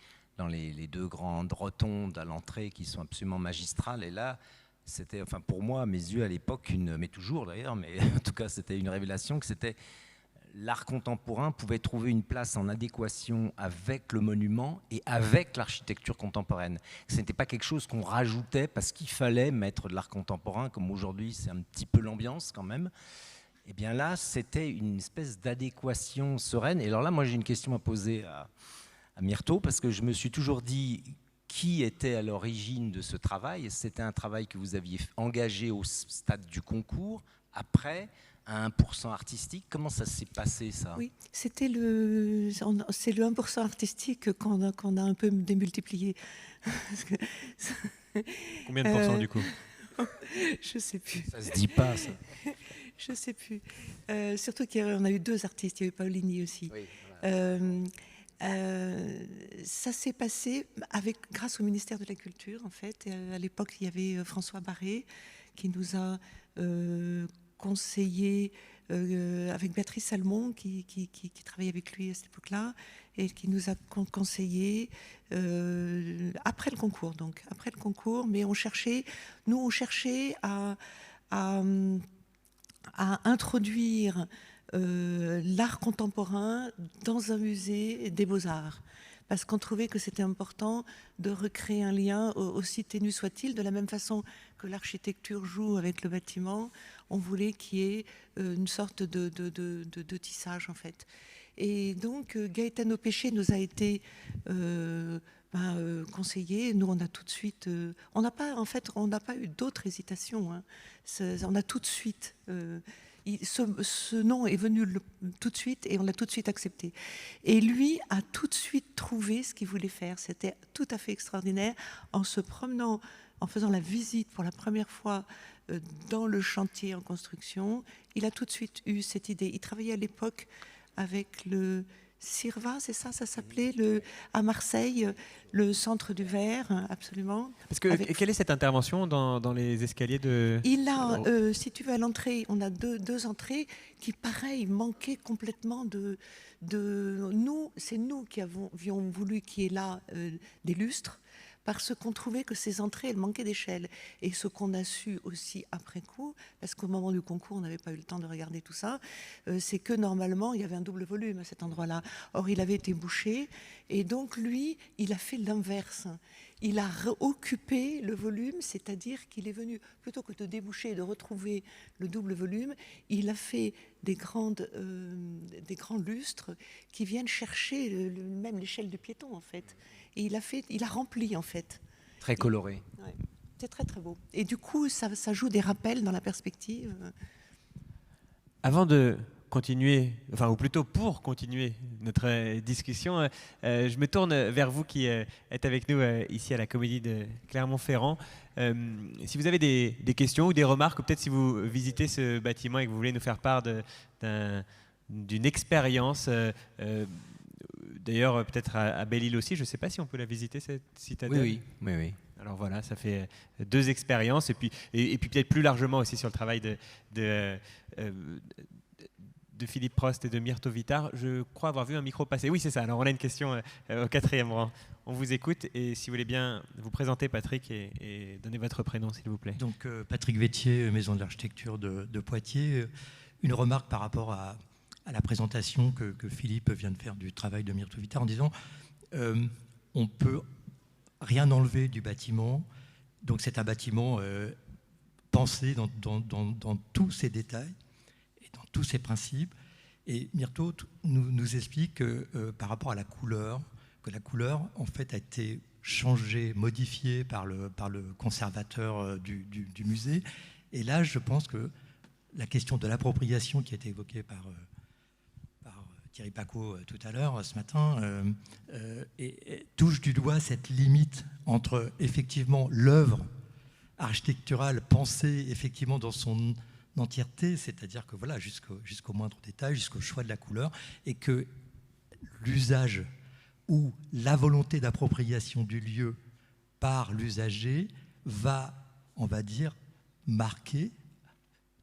2 grandes rotondes à l'entrée qui sont absolument magistrales. Et là, c'était, enfin, pour moi, à mes yeux, à l'époque, mais toujours d'ailleurs, mais en tout cas, c'était une révélation que c'était l'art contemporain pouvait trouver une place en adéquation avec le monument et avec l'architecture contemporaine. Ce n'était pas quelque chose qu'on rajoutait parce qu'il fallait mettre de l'art contemporain, comme aujourd'hui c'est un petit peu l'ambiance quand même. Et bien là, c'était une espèce d'adéquation sereine. Et alors là, moi j'ai une question à poser à Myrto, parce que je me suis toujours dit qui était à l'origine de ce travail. C'était un travail que vous aviez engagé au stade du concours, après à 1% artistique. Comment ça s'est passé, ça? Oui, c'est le 1% artistique qu'on a un peu démultiplié. Combien de pourcents, du coup? Je ne sais plus. Ça se dit pas, ça. Je ne sais plus. Surtout qu'on a eu 2 artistes, il y a eu Paolini aussi. Oui, voilà. Ça s'est passé grâce au ministère de la Culture, en fait. À l'époque, il y avait François Barré qui nous a conseillé, avec Béatrice Salmon qui travaillait avec lui à cette époque-là, et qui nous a conseillé après le concours, mais on cherchait à introduire l'art contemporain dans un musée des Beaux-Arts, parce qu'on trouvait que c'était important de recréer un lien, aussi ténu soit-il, de la même façon que l'architecture joue avec le bâtiment, on voulait qu'il y ait une sorte de tissage en fait. Et donc Gaetano Pesce nous a été conseillé. Nous, on a tout de suite, on n'a pas eu d'autres hésitations. Hein. On a tout de suite. Ce nom est venu tout de suite et on l'a tout de suite accepté. Et lui a tout de suite trouvé ce qu'il voulait faire. C'était tout à fait extraordinaire. En se promenant, en faisant la visite pour la première fois dans le chantier en construction, il a tout de suite eu cette idée. Il travaillait à l'époque avec le CIRVA, c'est ça s'appelait, à Marseille, le centre du verre, absolument. Parce que, quelle est cette intervention dans les escaliers de... Il a, si tu veux, à l'entrée, on a deux entrées qui, pareil, manquaient complètement de nous. C'est nous qui avions voulu qu'il y ait là des lustres, parce qu'on trouvait que ces entrées, elles manquaient d'échelle. Et ce qu'on a su aussi après coup, parce qu'au moment du concours, on n'avait pas eu le temps de regarder tout ça, c'est que normalement, il y avait un double volume à cet endroit-là. Or, il avait été bouché, et donc lui, il a fait l'inverse. Il a occupé le volume, c'est-à-dire qu'il est venu, plutôt que de déboucher et de retrouver le double volume, il a fait des grands lustres qui viennent chercher même l'échelle du piéton, en fait. Et il a rempli, en fait. Très coloré. Ouais, c'est très, très beau. Et du coup, ça joue des rappels dans la perspective. Avant de continuer, enfin, ou plutôt pour continuer notre discussion, je me tourne vers vous qui êtes avec nous ici à la Comédie de Clermont-Ferrand. Si vous avez des questions ou des remarques, ou peut-être si vous visitez ce bâtiment et que vous voulez nous faire part d'une expérience, d'ailleurs peut-être à Belle-Île aussi, je ne sais pas si on peut la visiter, cette citadelle. Oui. Alors voilà, ça fait 2 expériences, et puis peut-être plus largement aussi sur le travail de Philippe Prost et de Myrto Vitar. Je crois avoir vu un micro passer. Oui, c'est ça. Alors on a une question au 4e rang. On vous écoute, et si vous voulez bien vous présenter, Patrick, et donner votre prénom, s'il vous plaît. Donc Patrick Vétier, Maison de l'Architecture de Poitiers. Une remarque par rapport à la présentation que Philippe vient de faire du travail de Myrto Vitar, en disant on peut rien enlever du bâtiment. Donc c'est un bâtiment pensé dans tous ses détails et dans tous ses principes. Et Myrto nous explique par rapport à la couleur, que la couleur en fait a été changée, modifiée par le conservateur du musée. Et là, je pense que la question de l'appropriation qui a été évoquée par Thierry Pacaud tout à l'heure, ce matin, et touche du doigt cette limite entre effectivement l'œuvre architecturale pensée effectivement dans son entièreté, c'est-à-dire que voilà, jusqu'au moindre détail, jusqu'au choix de la couleur, et que l'usage ou la volonté d'appropriation du lieu par l'usager va, on va dire, marquer,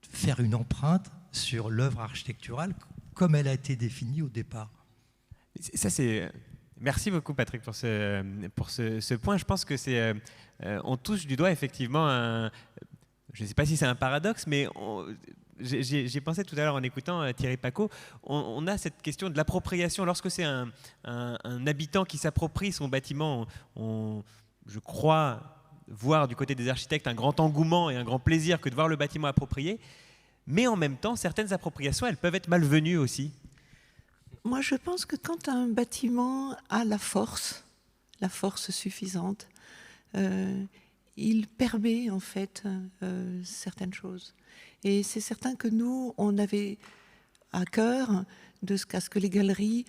faire une empreinte sur l'œuvre architecturale comme elle a été définie au départ. Ça, c'est... Merci beaucoup, Patrick, pour ce point. Je pense que c'est... on touche du doigt effectivement je ne sais pas si c'est un paradoxe, mais j'ai pensé tout à l'heure en écoutant Thierry Pacaud, on a cette question de l'appropriation. Lorsque c'est un habitant qui s'approprie son bâtiment, je crois voir du côté des architectes un grand engouement et un grand plaisir que de voir le bâtiment approprié. Mais en même temps, certaines appropriations, elles peuvent être malvenues aussi. Moi, je pense que quand un bâtiment a la force suffisante, il permet en fait certaines choses. Et c'est certain que nous, on avait à cœur à ce que les galeries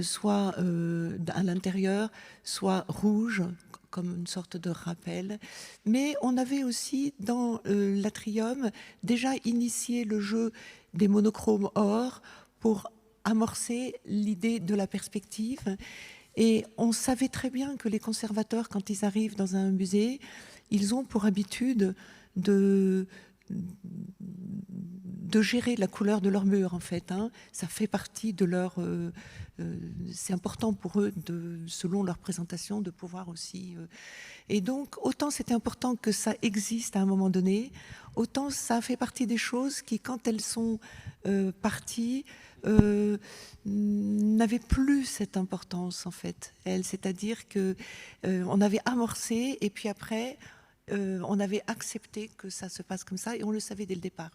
soient à l'intérieur, soient rouges, comme une sorte de rappel. Mais on avait aussi dans l'atrium déjà initié le jeu des monochromes or pour amorcer l'idée de la perspective. Et on savait très bien que les conservateurs, quand ils arrivent dans un musée, ils ont pour habitude de gérer la couleur de leur mur, en fait. Ça fait partie de leur... c'est important pour eux, selon leur présentation, de pouvoir aussi... Et donc, autant c'était important que ça existe à un moment donné, autant ça fait partie des choses qui, quand elles sont parties, n'avaient plus cette importance, en fait. C'est-à-dire qu'on avait amorcé, et puis après... on avait accepté que ça se passe comme ça et on le savait dès le départ,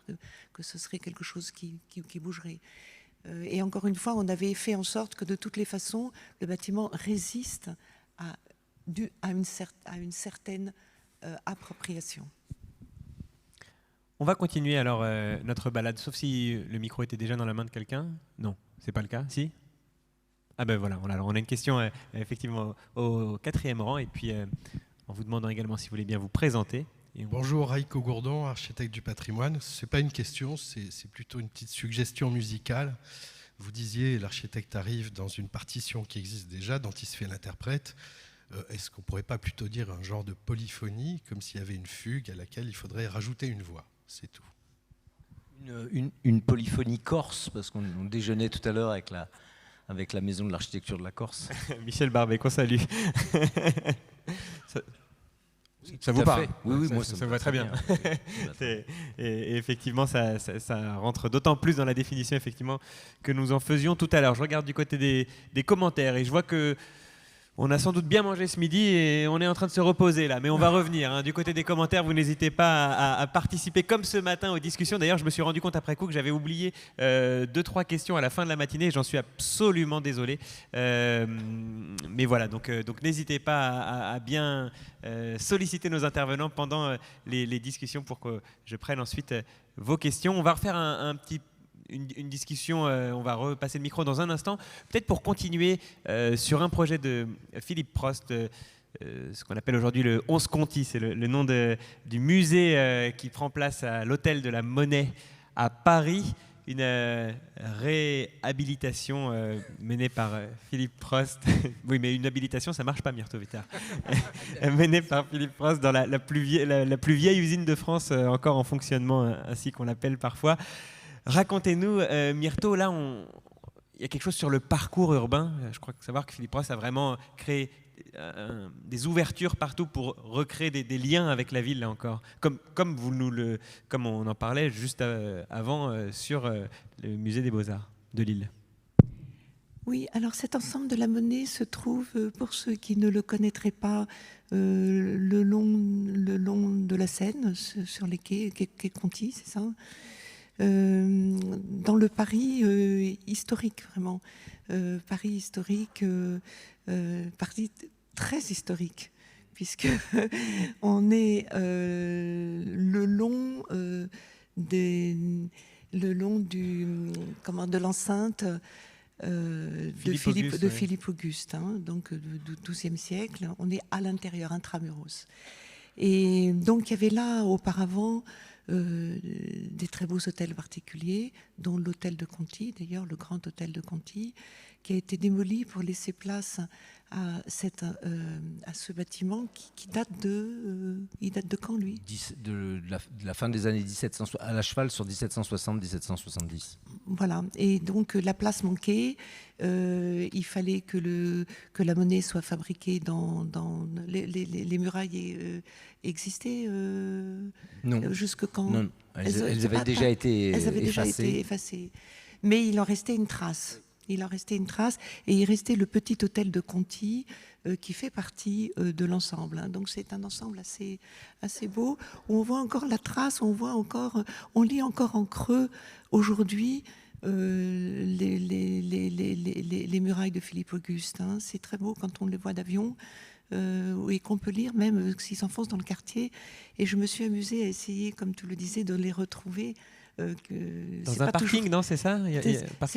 que ce serait quelque chose qui bougerait. Et encore une fois, on avait fait en sorte que de toutes les façons, le bâtiment résiste à une certaine appropriation. On va continuer alors notre balade, sauf si le micro était déjà dans la main de quelqu'un. Non, c'est pas le cas. Si ? Ah ben voilà, alors on a une question effectivement au 4e rang, et puis en vous demandant également si vous voulez bien vous présenter. Bonjour, Raïko Gourdon, architecte du patrimoine. Ce n'est pas une question, c'est plutôt une petite suggestion musicale. Vous disiez, l'architecte arrive dans une partition qui existe déjà, dont il se fait l'interprète. Est-ce qu'on ne pourrait pas plutôt dire un genre de polyphonie, comme s'il y avait une fugue à laquelle il faudrait rajouter une voix? C'est tout. Une polyphonie corse, parce qu'on déjeunait tout à l'heure avec la maison de l'architecture de la Corse. Michel Barbet, qu'on salue. Ça vous parle? Oui, moi ça me va très bien. Et effectivement, ça rentre d'autant plus dans la définition effectivement que nous en faisions tout à l'heure. Je regarde du côté des commentaires et je vois que on a sans doute bien mangé ce midi et on est en train de se reposer là, mais on va revenir. Hein. Du côté des commentaires, vous n'hésitez pas à participer comme ce matin aux discussions. D'ailleurs, je me suis rendu compte après coup que j'avais oublié 2-3 questions à la fin de la matinée. J'en suis absolument désolé. Mais voilà, donc n'hésitez pas à bien solliciter nos intervenants pendant les discussions pour que je prenne ensuite vos questions. On va refaire une discussion, on va repasser le micro dans un instant, peut-être pour continuer sur un projet de Philippe Prost, ce qu'on appelle aujourd'hui le 11 Conti, c'est le nom du musée qui prend place à l'Hôtel de la Monnaie à Paris, une réhabilitation menée par Philippe Prost. Oui, mais une habilitation, ça ne marche pas, Myrto Vitar. Menée par Philippe Prost dans la plus vieille usine de France, encore en fonctionnement, ainsi qu'on l'appelle parfois. Racontez-nous, Myrto, là, il y a quelque chose sur le parcours urbain. Je crois savoir que Philippe Prost a vraiment créé des ouvertures partout pour recréer des liens avec la ville, là encore. Comme on en parlait juste avant sur le musée des Beaux-Arts de Lille. Oui, alors cet ensemble de la Monnaie se trouve, pour ceux qui ne le connaîtraient pas, le long de la Seine, sur les quais Conti, c'est ça ? Dans le Paris historique, vraiment. Paris historique, Paris très historique, puisque on est le long de l'enceinte de Philippe Auguste, hein, donc du XIIe siècle. On est à l'intérieur, intramuros. Et donc il y avait là auparavant des très beaux hôtels particuliers, dont l'hôtel de Conti, d'ailleurs le grand hôtel de Conti, qui a été démoli pour laisser place à ce bâtiment qui date il date de quand, lui ? De la fin des années 1760, à la cheval sur 1760-1770. Voilà, et donc la place manquait, il fallait que la Monnaie soit fabriquée dans les murailles existaient non. Jusque quand ? Non, elles avaient déjà été effacées. Mais il en restait une trace. Et il restait le petit hôtel de Conti qui fait partie de l'ensemble. Hein. Donc c'est un ensemble assez beau. Où on voit encore la trace, on lit encore en creux aujourd'hui les murailles de Philippe Auguste. Hein. C'est très beau quand on les voit d'avion. Et qu'on peut lire même s'ils s'enfoncent dans le quartier. Et je me suis amusée à essayer, comme tu le disais, de les retrouver. Dans un parking, toujours... non, c'est ça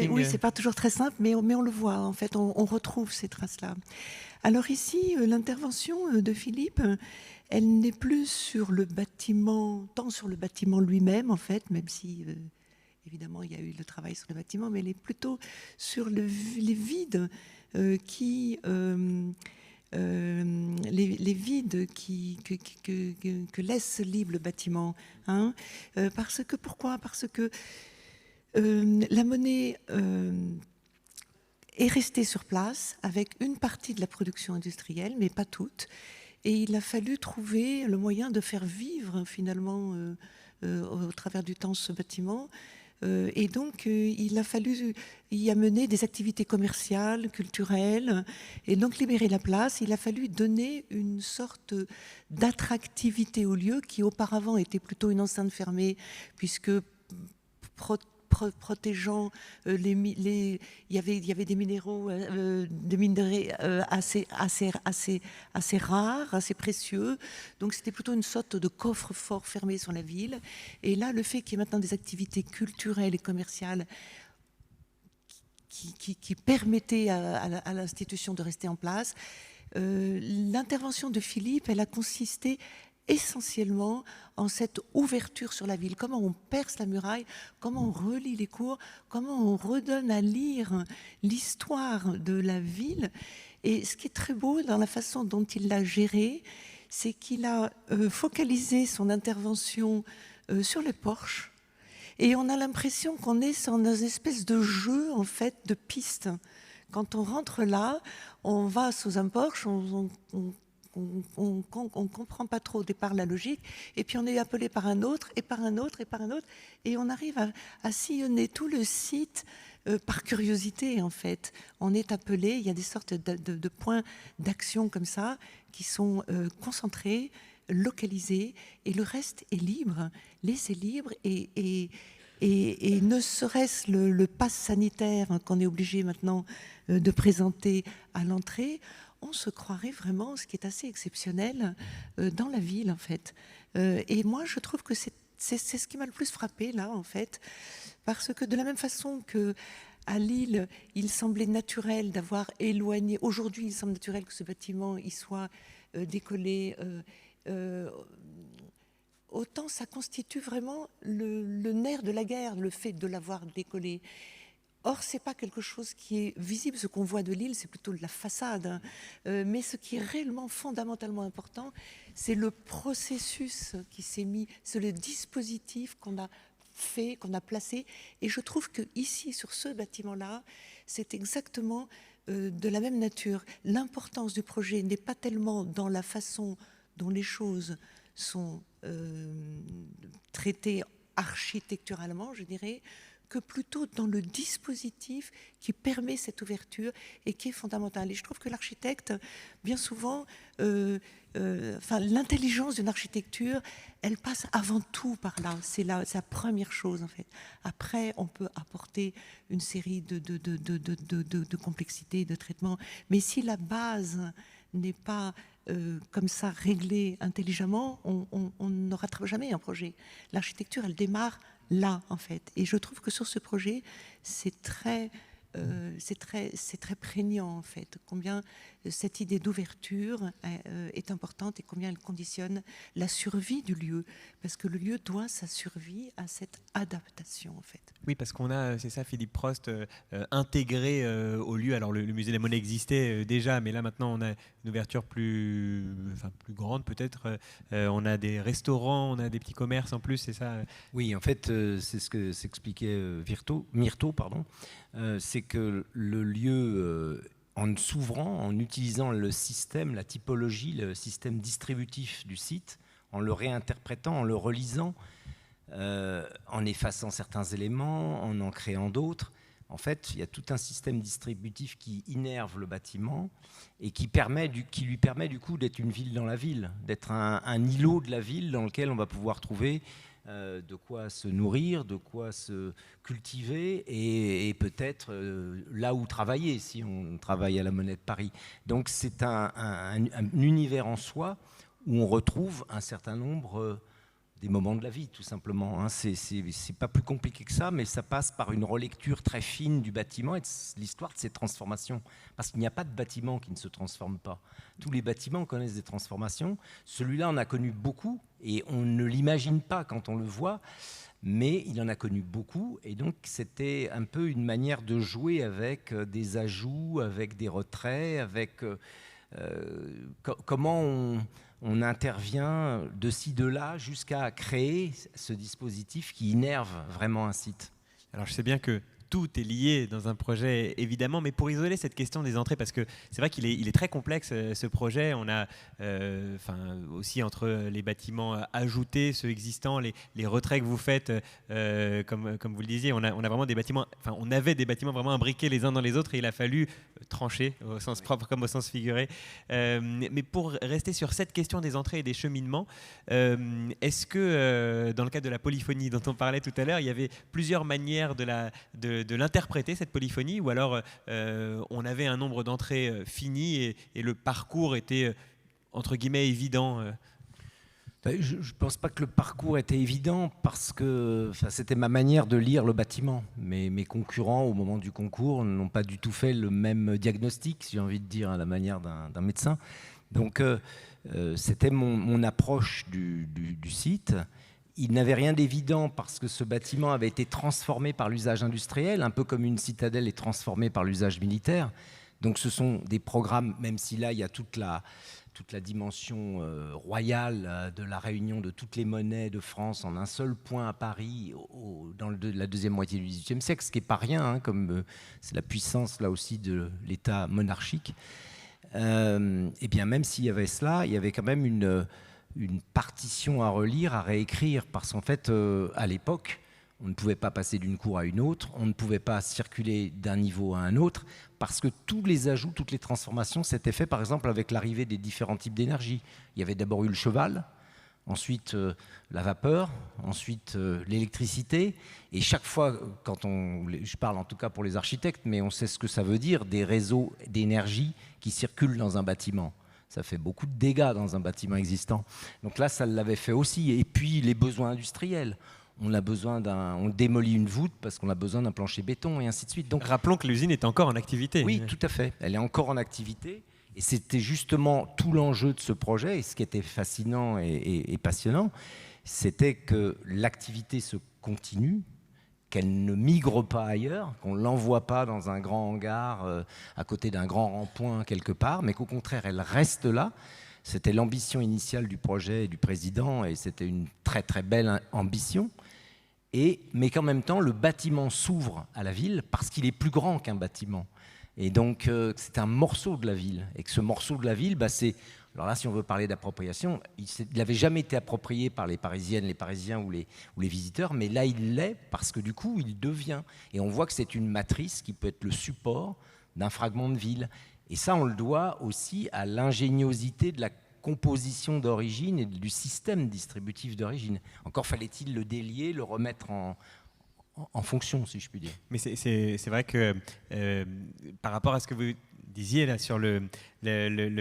Oui, c'est pas toujours très simple, mais on le voit, en fait, on retrouve ces traces-là. Alors ici, l'intervention de Philippe, elle n'est plus sur le bâtiment, tant sur le bâtiment lui-même, en fait, même si, évidemment, il y a eu le travail sur le bâtiment, mais elle est plutôt sur les vides les vides que laisse libre le bâtiment. Hein. Pourquoi ? Parce que la Monnaie est restée sur place avec une partie de la production industrielle, mais pas toute. Et il a fallu trouver le moyen de faire vivre finalement au travers du temps ce bâtiment Et donc, il a fallu y amener des activités commerciales, culturelles, et donc libérer la place. Il a fallu donner une sorte d'attractivité au lieu qui auparavant était plutôt une enceinte fermée, puisque protégeant il y avait des minéraux, des minerais assez rares, assez précieux. Donc c'était plutôt une sorte de coffre-fort fermé sur la ville. Et là, le fait qu'il y ait maintenant des activités culturelles et commerciales qui permettaient à l'institution de rester en place, l'intervention de Philippe, elle a consisté essentiellement en cette ouverture sur la ville. Comment on perce la muraille, comment on relie les cours, comment on redonne à lire l'histoire de la ville. Et ce qui est très beau dans la façon dont il l'a géré, c'est qu'il a focalisé son intervention sur les porches. Et on a l'impression qu'on est dans une espèce de jeu, en fait, de piste. Quand on rentre là, on va sous un porche, on comprend pas trop au départ la logique, et puis on est appelé par un autre, et par un autre, et par un autre, et on arrive à sillonner tout le site par curiosité, en fait. On est appelé, il y a des sortes de points d'action comme ça, qui sont concentrés, localisés, et le reste est libre, laissé libre, et ne serait-ce le pass sanitaire qu'on est obligé maintenant de présenter à l'entrée, on se croirait vraiment, ce qui est assez exceptionnel, dans la ville, en fait. Et moi, je trouve que c'est ce qui m'a le plus frappé, là, en fait, parce que de la même façon que à Lille, il semblait naturel d'avoir éloigné... Aujourd'hui, il semble naturel que ce bâtiment il soit décollé. Autant ça constitue vraiment le nerf de la guerre, le fait de l'avoir décollé. Or, ce n'est pas quelque chose qui est visible. Ce qu'on voit de Lille, c'est plutôt de la façade. Hein. Mais ce qui est réellement fondamentalement important, c'est le processus qui s'est mis, c'est le dispositif qu'on a fait, qu'on a placé. Et je trouve qu'ici, sur ce bâtiment-là, c'est exactement de la même nature. L'importance du projet n'est pas tellement dans la façon dont les choses sont traitées architecturalement, je dirais, que plutôt dans le dispositif qui permet cette ouverture et qui est fondamental. Et je trouve que l'architecte, bien souvent, l'intelligence d'une architecture, elle passe avant tout par là. C'est la première chose, en fait. Après, on peut apporter une série de complexités, de traitements. Mais si la base n'est pas comme ça réglée intelligemment, on ne rattrape jamais un projet. L'architecture, elle démarre là, en fait. Et je trouve que sur ce projet, c'est très prégnant, en fait, combien cette idée d'ouverture est importante et combien elle conditionne la survie du lieu, parce que le lieu doit sa survie à cette adaptation, en fait. Oui, parce qu'on a, c'est ça, Philippe Prost, intégré au lieu. Alors, le musée des Monnaies existait déjà, mais là, maintenant, on a une ouverture plus grande, peut-être. On a des restaurants, on a des petits commerces en plus, c'est ça? Oui, en fait, c'est ce que s'expliquait Myrto, c'est que le lieu, en s'ouvrant, en utilisant le système, la typologie, le système distributif du site, en le réinterprétant, en le relisant, en effaçant certains éléments, en créant d'autres. En fait, il y a tout un système distributif qui innerve le bâtiment et qui lui permet du coup d'être une ville dans la ville, d'être un îlot de la ville dans lequel on va pouvoir trouver de quoi se nourrir, de quoi se cultiver et peut-être là où travailler si on travaille à la Monnaie de Paris. Donc c'est un univers en soi où on retrouve un certain nombre des moments de la vie, tout simplement. Hein. C'est pas plus compliqué que ça, mais ça passe par une relecture très fine du bâtiment et de l'histoire de ses transformations. Parce qu'il n'y a pas de bâtiment qui ne se transforme pas. Tous les bâtiments connaissent des transformations. Celui-là en a connu beaucoup, et on ne l'imagine pas quand on le voit, mais il en a connu beaucoup, et donc c'était un peu une manière de jouer avec des ajouts, avec des retraits, avec comment on intervient de ci, de là, jusqu'à créer ce dispositif qui innerve vraiment un site. Alors je sais bien que tout est lié dans un projet, évidemment, mais pour isoler cette question des entrées, parce que c'est vrai qu'il est très complexe, ce projet. On a aussi entre les bâtiments ajoutés, ceux existants, les retraits que vous faites, comme vous le disiez, on a vraiment des bâtiments, on avait des bâtiments vraiment imbriqués les uns dans les autres, et il a fallu trancher, au sens propre comme au sens figuré. Mais pour rester sur cette question des entrées et des cheminements, est-ce que dans le cadre de la polyphonie dont on parlait tout à l'heure, il y avait plusieurs manières de l'interpréter, cette polyphonie, ou alors on avait un nombre d'entrées fini et le parcours était entre guillemets évident? Je ne pense pas que le parcours était évident parce que c'était ma manière de lire le bâtiment. Mes concurrents, au moment du concours, n'ont pas du tout fait le même diagnostic, si j'ai envie de dire, à la manière d'un médecin. Donc, c'était mon approche du site. Il n'avait rien d'évident parce que ce bâtiment avait été transformé par l'usage industriel, un peu comme une citadelle est transformée par l'usage militaire. Donc, ce sont des programmes, même si là, il y a toute la dimension royale de la réunion de toutes les monnaies de France en un seul point à Paris dans la deuxième moitié du XVIIIe siècle, ce qui n'est pas rien, comme c'est la puissance là aussi de l'État monarchique. Et bien même s'il y avait cela, il y avait quand même une partition à relire, à réécrire, parce qu'en fait, à l'époque, on ne pouvait pas passer d'une cour à une autre, on ne pouvait pas circuler d'un niveau à un autre, parce que tous les ajouts, toutes les transformations s'étaient fait, par exemple, avec l'arrivée des différents types d'énergie. Il y avait d'abord eu le cheval, ensuite la vapeur, ensuite l'électricité, et chaque fois, je parle en tout cas pour les architectes, mais on sait ce que ça veut dire, des réseaux d'énergie qui circulent dans un bâtiment. Ça fait beaucoup de dégâts dans un bâtiment existant. Donc là, ça l'avait fait aussi. Et puis, les besoins industriels. On démolit une voûte parce qu'on a besoin d'un plancher béton et ainsi de suite. Donc, rappelons que l'usine est encore en activité. Oui, tout à fait. Elle est encore en activité. Et c'était justement tout l'enjeu de ce projet. Et ce qui était fascinant et passionnant, c'était que l'activité se continue, qu'elle ne migre pas ailleurs, qu'on ne l'envoie pas dans un grand hangar à côté d'un grand rond-point quelque part, mais qu'au contraire, elle reste là. C'était l'ambition initiale du projet et du président, et c'était une très très belle ambition. Mais qu'en même temps, le bâtiment s'ouvre à la ville parce qu'il est plus grand qu'un bâtiment. Et donc, c'est un morceau de la ville. Et que ce morceau de la ville, c'est... Alors là, si on veut parler d'appropriation, il n'avait jamais été approprié par les Parisiennes, les Parisiens ou les visiteurs, mais là, il l'est parce que du coup, il devient. Et on voit que c'est une matrice qui peut être le support d'un fragment de ville. Et ça, on le doit aussi à l'ingéniosité de la composition d'origine et du système distributif d'origine. Encore fallait-il le délier, le remettre en fonction, si je puis dire. Mais c'est vrai que par rapport à ce que vous disiez là sur le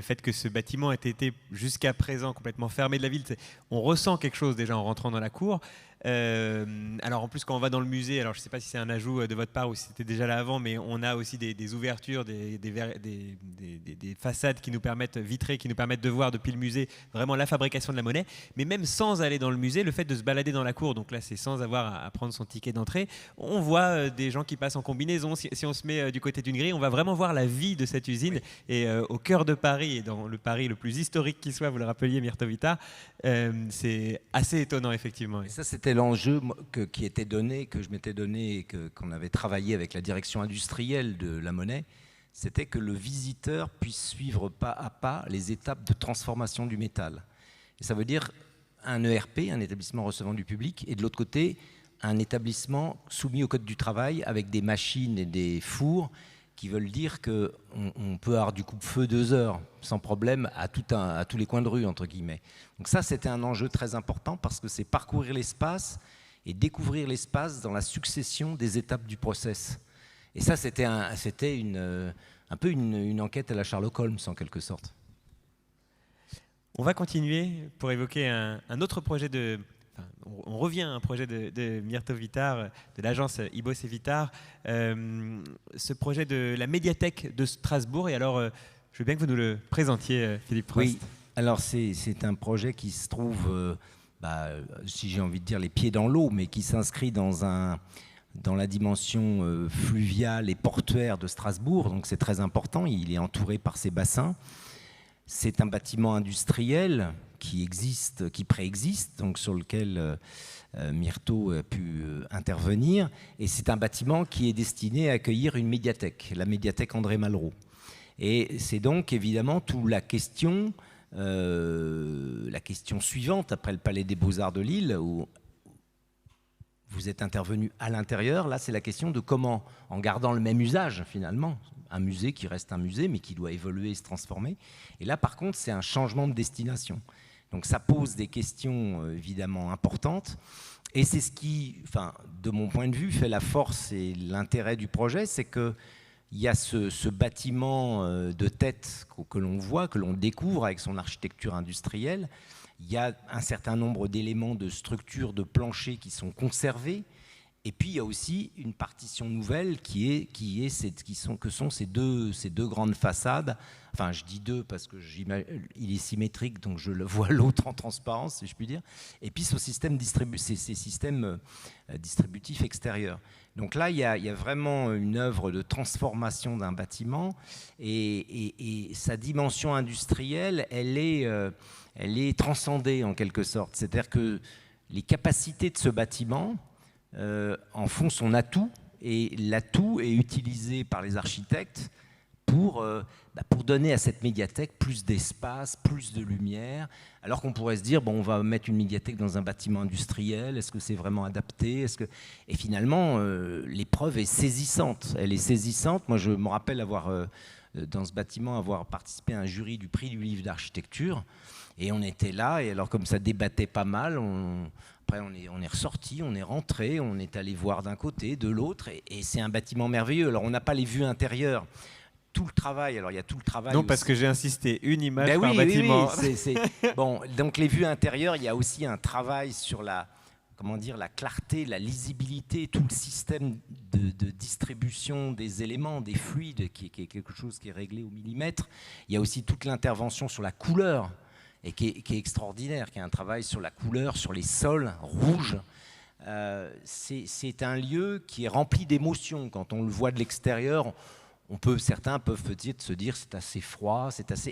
fait que ce bâtiment ait été jusqu'à présent complètement fermé de la ville, on ressent quelque chose déjà en rentrant dans la cour. Alors en plus quand on va dans le musée, alors je ne sais pas si c'est un ajout de votre part ou si c'était déjà là avant, mais on a aussi des ouvertures, des façades qui nous permettent, vitrées, qui nous permettent de voir depuis le musée vraiment la fabrication de la monnaie. Mais même sans aller dans le musée, le fait de se balader dans la cour, donc là c'est sans avoir à prendre son ticket d'entrée, on voit des gens qui passent en combinaison. Si on se met du côté d'une grille, on va vraiment voir la vie de cette usine. Oui. Et au cœur de Paris, et dans le Paris le plus historique qui soit, vous le rappeliez Myrto Vitar, c'est assez étonnant effectivement. Et ça c'était l'enjeu qui était donné, que je m'étais donné et qu'on avait travaillé avec la direction industrielle de la monnaie, c'était que le visiteur puisse suivre pas à pas les étapes de transformation du métal. Et ça veut dire un ERP, un établissement recevant du public, et de l'autre côté, un établissement soumis au code du travail avec des machines et des fours qui veulent dire qu'on peut avoir du coupe-feu 2 heures sans problème à tous les coins de rue, entre guillemets. Donc ça, c'était un enjeu très important parce que c'est parcourir l'espace et découvrir l'espace dans la succession des étapes du process. Et ça, c'était un peu une enquête à la Sherlock Holmes, en quelque sorte. On va continuer pour évoquer un autre projet de... On revient à un projet de Myrto Vitar, de l'agence Ibos et Vitar, ce projet de la médiathèque de Strasbourg. Et alors, je veux bien que vous nous le présentiez, Philippe Prost. Oui, alors c'est un projet qui se trouve, si j'ai envie de dire, les pieds dans l'eau, mais qui s'inscrit dans la dimension fluviale et portuaire de Strasbourg. Donc c'est très important, il est entouré par ces bassins. C'est un bâtiment industriel qui existe, qui préexiste, donc sur lequel Myrto a pu intervenir. Et c'est un bâtiment qui est destiné à accueillir une médiathèque, la médiathèque André Malraux. Et c'est donc évidemment toute la question suivante, après le Palais des Beaux-Arts de Lille, où vous êtes intervenu à l'intérieur. Là, c'est la question de comment, en gardant le même usage finalement, un musée qui reste un musée, mais qui doit évoluer et se transformer. Et là, par contre, c'est un changement de destination. Donc ça pose des questions évidemment importantes. Et c'est ce qui, enfin, de mon point de vue, fait la force et l'intérêt du projet, c'est qu'il y a ce bâtiment de tête que l'on voit, que l'on découvre avec son architecture industrielle. Il y a un certain nombre d'éléments de structure, de plancher qui sont conservés. Et puis il y a aussi une partition nouvelle que sont ces deux grandes façades. Enfin, je dis deux parce que il est symétrique, donc je le vois l'autre en transparence, si je puis dire. Et puis ces systèmes distributifs extérieurs. Donc là, il y a vraiment une œuvre de transformation d'un bâtiment, et sa dimension industrielle, elle est transcendée en quelque sorte. C'est-à-dire que les capacités de ce bâtiment en font son atout, et l'atout est utilisé par les architectes pour donner à cette médiathèque plus d'espace, plus de lumière, alors qu'on pourrait se dire, bon, on va mettre une médiathèque dans un bâtiment industriel, est-ce que c'est vraiment adapté ? Et finalement, l'épreuve est saisissante. Elle est saisissante. Moi, je me rappelle dans ce bâtiment, avoir participé à un jury du prix du livre d'architecture, et on était là, et alors comme ça débattait pas mal, après on est ressorti, on est rentré, on est allé voir d'un côté, de l'autre, et c'est un bâtiment merveilleux. Alors on n'a pas les vues intérieures, tout le travail, alors il y a tout le travail. Non, aussi. parce que j'ai insisté, une image Ben par bâtiment. Oui, bon, donc les vues intérieures, il y a aussi un travail sur la clarté, la lisibilité, tout le système de distribution des éléments, des fluides, qui est quelque chose qui est réglé au millimètre. Il y a aussi toute l'intervention sur la couleur, et qui est extraordinaire, qui est un travail sur la couleur, sur les sols rouges. C'est un lieu qui est rempli d'émotions. Quand on le voit de l'extérieur, certains peuvent peut-être se dire c'est assez froid,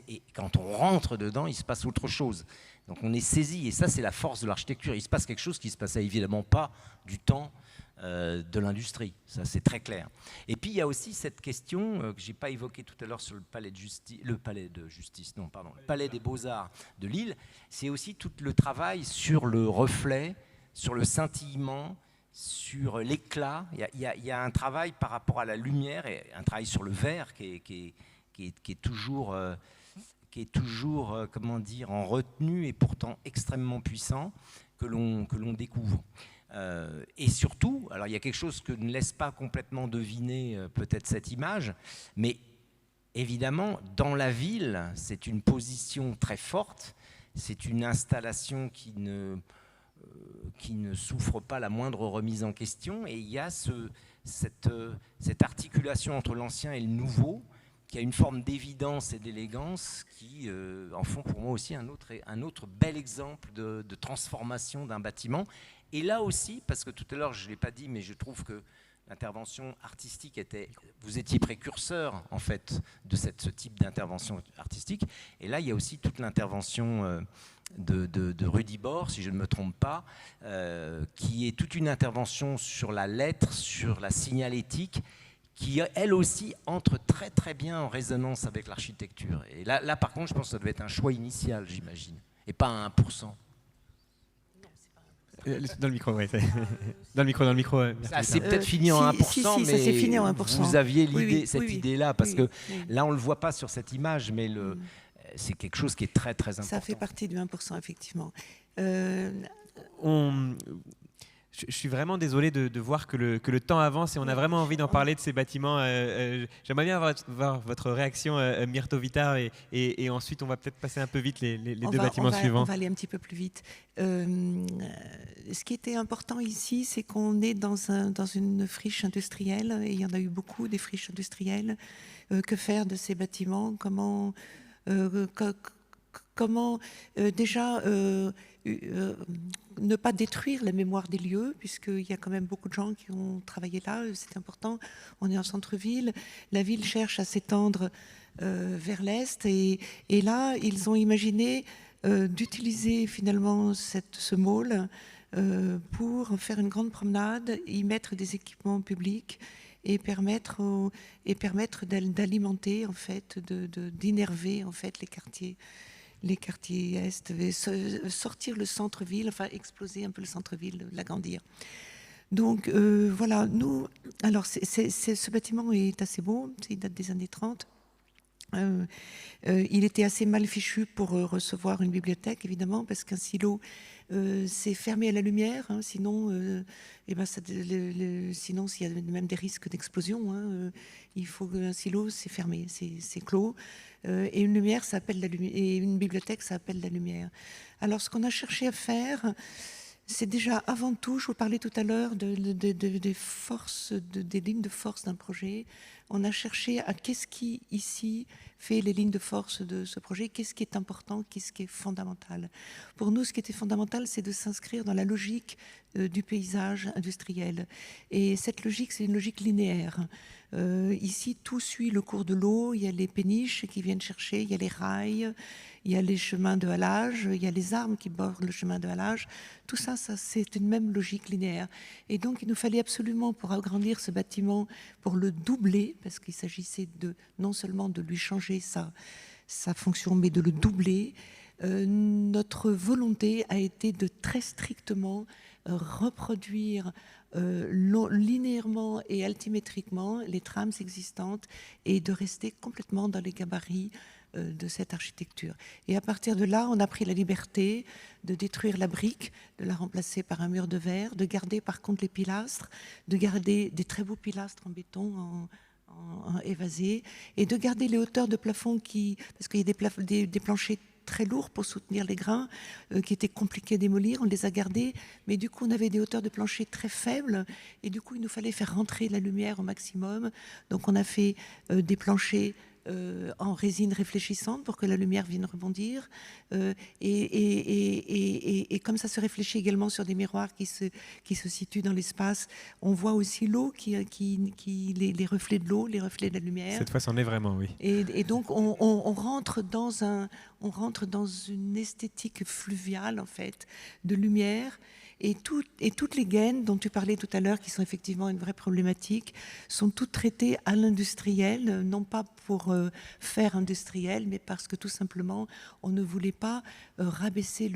et quand on rentre dedans, il se passe autre chose. Donc on est saisi, et ça c'est la force de l'architecture. Il se passe quelque chose qui ne se passait évidemment pas du temps de l'industrie, ça c'est très clair. Et puis il y a aussi cette question que je n'ai pas évoquée tout à l'heure sur le palais des Beaux-Arts de Lille, c'est aussi tout le travail sur le reflet, sur le scintillement, sur l'éclat. Il y a un travail par rapport à la lumière, et un travail sur le verre qui est toujours comment dire, en retenue, et pourtant extrêmement puissant, que l'on découvre. Et surtout, alors il y a quelque chose que ne laisse pas complètement deviner peut-être cette image, mais évidemment, dans la ville, c'est une position très forte, c'est une installation qui ne souffre pas la moindre remise en question, et il y a cette articulation entre l'ancien et le nouveau, qui a une forme d'évidence et d'élégance qui en font pour moi aussi un autre bel exemple de transformation d'un bâtiment. Et là aussi, parce que tout à l'heure je ne l'ai pas dit, mais je trouve que l'intervention artistique vous étiez précurseur en fait de ce type d'intervention artistique. Et là il y a aussi toute l'intervention de Rudy Bord, si je ne me trompe pas, qui est toute une intervention sur la lettre, sur la signalétique, qui elle aussi entre très très bien en résonance avec l'architecture. Et là par contre je pense que ça devait être un choix initial, j'imagine, et pas à 1%. Dans le micro, oui. Dans le micro. Ça s'est peut-être fini en 1%, mais ça s'est fini en 1%. Vous aviez cette oui, idée-là, parce que là, on ne le voit pas sur cette image, mais c'est quelque chose qui est très, très important. Ça fait partie du 1%, effectivement. Je suis vraiment désolé de voir que le temps avance, et on a vraiment envie d'en parler de ces bâtiments. J'aimerais bien voir votre réaction, Myrto Vitar, et ensuite on va peut-être passer un peu vite les deux bâtiments suivants. On va aller un petit peu plus vite. Ce qui était important ici, c'est qu'on est dans une friche industrielle, et il y en a eu beaucoup des friches industrielles. Que faire de ces bâtiments ? comment déjà ne pas détruire la mémoire des lieux, puisqu'il y a quand même beaucoup de gens qui ont travaillé là, c'est important. On est en centre-ville, la ville cherche à s'étendre vers l'Est, et là, ils ont imaginé d'utiliser finalement ce môle pour faire une grande promenade, y mettre des équipements publics et permettre d'alimenter, en fait, d'innerver en fait les quartiers est, sortir le centre-ville, enfin exploser un peu le centre-ville, l'agrandir. Donc voilà, nous, alors ce bâtiment est assez beau, il date des années 30. Il était assez mal fichu pour recevoir une bibliothèque, évidemment, parce qu'un silo, c'est fermé à la lumière, hein, sinon, sinon, s'il y a même des risques d'explosion, hein, il faut qu'un silo, c'est fermé, c'est clos, et une lumière, ça appelle la lumière, et une bibliothèque, ça appelle la lumière. Alors, ce qu'on a cherché à faire, c'est déjà avant tout, je vous parlais tout à l'heure des forces, des lignes de force d'un projet. On a cherché à qu'est-ce qui, ici, fait les lignes de force de ce projet, qu'est-ce qui est important, qu'est-ce qui est fondamental. Pour nous, ce qui était fondamental, c'est de s'inscrire dans la logique du paysage industriel. Et cette logique, c'est une logique linéaire. Ici, tout suit le cours de l'eau, il y a les péniches qui viennent chercher, il y a les rails, il y a les chemins de halage, il y a les arbres qui bordent le chemin de halage. Tout ça, c'est une même logique linéaire. Et donc, il nous fallait absolument, pour agrandir ce bâtiment, pour le doubler, parce qu'il s'agissait non seulement de lui changer sa fonction, mais de le doubler, notre volonté a été de très strictement reproduire linéairement et altimétriquement les trames existantes et de rester complètement dans les gabarits de cette architecture. Et à partir de là, on a pris la liberté de détruire la brique, de la remplacer par un mur de verre, de garder par contre les pilastres, de garder des très beaux pilastres en béton en évasé, et de garder les hauteurs de plafond parce qu'il y a des planchers très lourds pour soutenir les grains, qui étaient compliqués à démolir, on les a gardés, mais du coup on avait des hauteurs de plancher très faibles, et du coup il nous fallait faire rentrer la lumière au maximum, donc on a fait des planchers en résine réfléchissante pour que la lumière vienne rebondir, et comme ça se réfléchit également sur des miroirs qui se situent dans l'espace, on voit aussi l'eau, les reflets de l'eau, les reflets de la lumière. Cette fois, c'en est vraiment, oui. Et donc on rentre dans une esthétique fluviale, en fait, de lumière. Et toutes les gaines dont tu parlais tout à l'heure, qui sont effectivement une vraie problématique, sont toutes traitées à l'industriel, non pas pour faire industriel, mais parce que tout simplement, on ne voulait pas rabaisser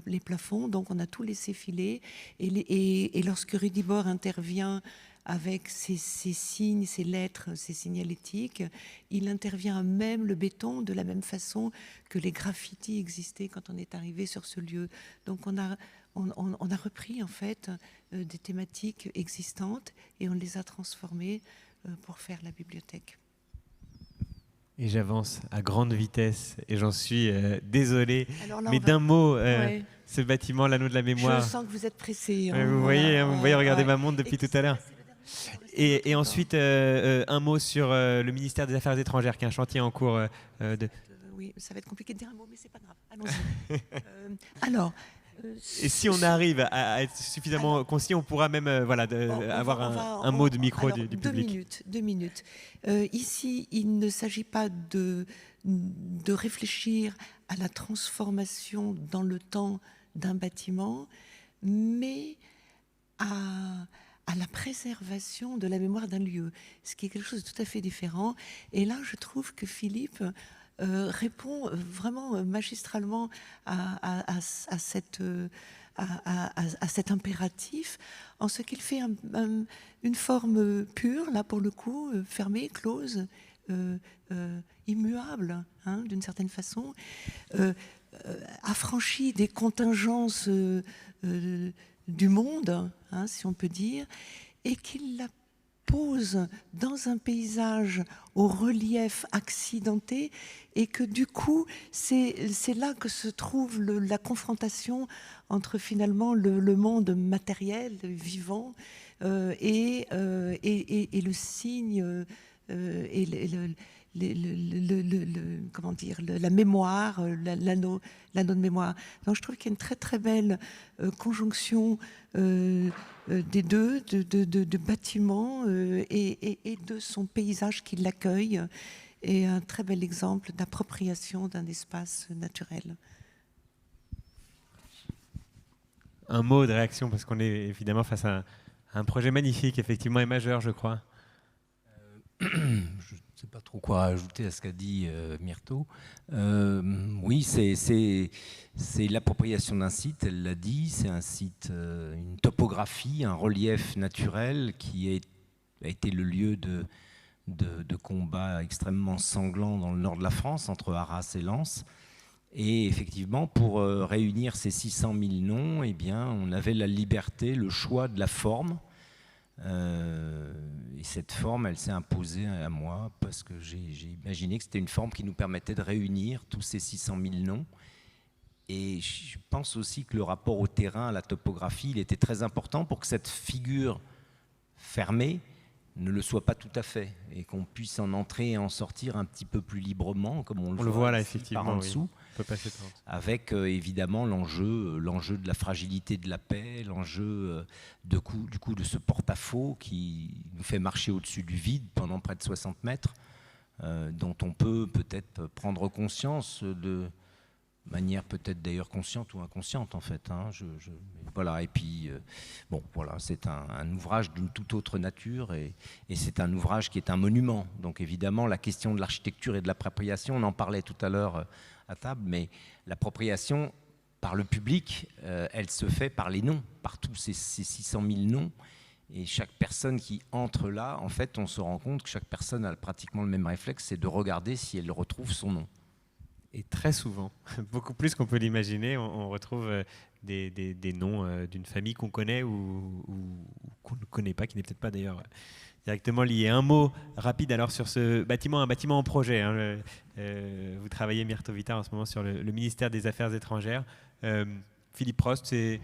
les plafonds, donc on a tout laissé filer. Et lorsque Rudibord intervient avec ses signes, ses lettres, ses signalétiques, il intervient à même le béton de la même façon que les graffitis existaient quand on est arrivé sur ce lieu. Donc on a repris en fait des thématiques existantes et on les a transformées pour faire la bibliothèque. Et j'avance à grande vitesse et j'en suis désolé. Alors là, mais d'un mot, ouais. Ce bâtiment, l'anneau de la mémoire. Je sens que vous êtes pressé. Vous voyez, regardez ma montre depuis tout à l'heure. Et ensuite, un mot sur le ministère des Affaires étrangères, qui est un chantier en cours. Oui, ça va être compliqué de dire un mot, mais c'est pas grave. Allons-y. Alors. Et si on arrive à être suffisamment concis, on pourra même avoir un mot de micro du public. 2 minutes. Ici, il ne s'agit pas de réfléchir à la transformation dans le temps d'un bâtiment, mais à la préservation de la mémoire d'un lieu, ce qui est quelque chose de tout à fait différent. Et là, je trouve que Philippe répond vraiment magistralement à cet impératif, en ce qu'il fait une forme pure, là pour le coup, fermée, close, immuable, hein, d'une certaine façon, affranchie des contingences du monde, hein, si on peut dire, et qu'il la pose dans un paysage au relief accidenté, et que du coup c'est là que se trouve la confrontation entre finalement le monde matériel, vivant, et le signe et comment dire, la mémoire, l'anneau de mémoire. Donc je trouve qu'il y a une très très belle conjonction des deux, de bâtiments et de son paysage qui l'accueille, et un très bel exemple d'appropriation d'un espace naturel. Un mot de réaction, parce qu'on est évidemment face à un projet magnifique, effectivement, et majeur, je crois. Je ne sais pas trop quoi ajouter à ce qu'a dit Myrto. Oui, c'est l'appropriation d'un site, elle l'a dit. C'est un site, une topographie, un relief naturel qui a été le lieu de combats extrêmement sanglants dans le nord de la France, entre Arras et Lens. Et effectivement, pour réunir ces 600 000 noms, eh bien, on avait la liberté, le choix de la forme. Et cette forme, elle s'est imposée à moi parce que j'ai imaginé que c'était une forme qui nous permettait de réunir tous ces 600 000 noms. Et je pense aussi que le rapport au terrain, à la topographie, il était très important pour que cette figure fermée ne le soit pas tout à fait et qu'on puisse en entrer et en sortir un petit peu plus librement, comme on le voit là, ici, effectivement, par en dessous. Oui. On peut passer par en dessous. Avec évidemment l'enjeu de la fragilité de la paix, l'enjeu du coup de ce porte-à-faux qui nous fait marcher au-dessus du vide pendant près de 60 mètres, dont on peut peut-être prendre conscience de manière peut-être d'ailleurs consciente ou inconsciente en fait. Voilà, et puis bon, voilà, c'est un ouvrage d'une toute autre nature et c'est un ouvrage qui est un monument. Donc évidemment, la question de l'architecture et de l'appropriation, on en parlait tout à l'heure à table, mais l'appropriation par le public, elle se fait par les noms, par tous ces 600 000 noms. Et chaque personne qui entre là, en fait, on se rend compte que chaque personne a pratiquement le même réflexe, c'est de regarder si elle retrouve son nom. Et très souvent, beaucoup plus qu'on peut l'imaginer, on retrouve des noms d'une famille qu'on connaît ou qu'on ne connaît pas, qui n'est peut-être pas d'ailleurs directement lié. Un mot rapide alors sur ce bâtiment, un bâtiment en projet. Vous travaillez, Myrto Vitar, en ce moment sur le ministère des Affaires étrangères. Philippe Prost, c'est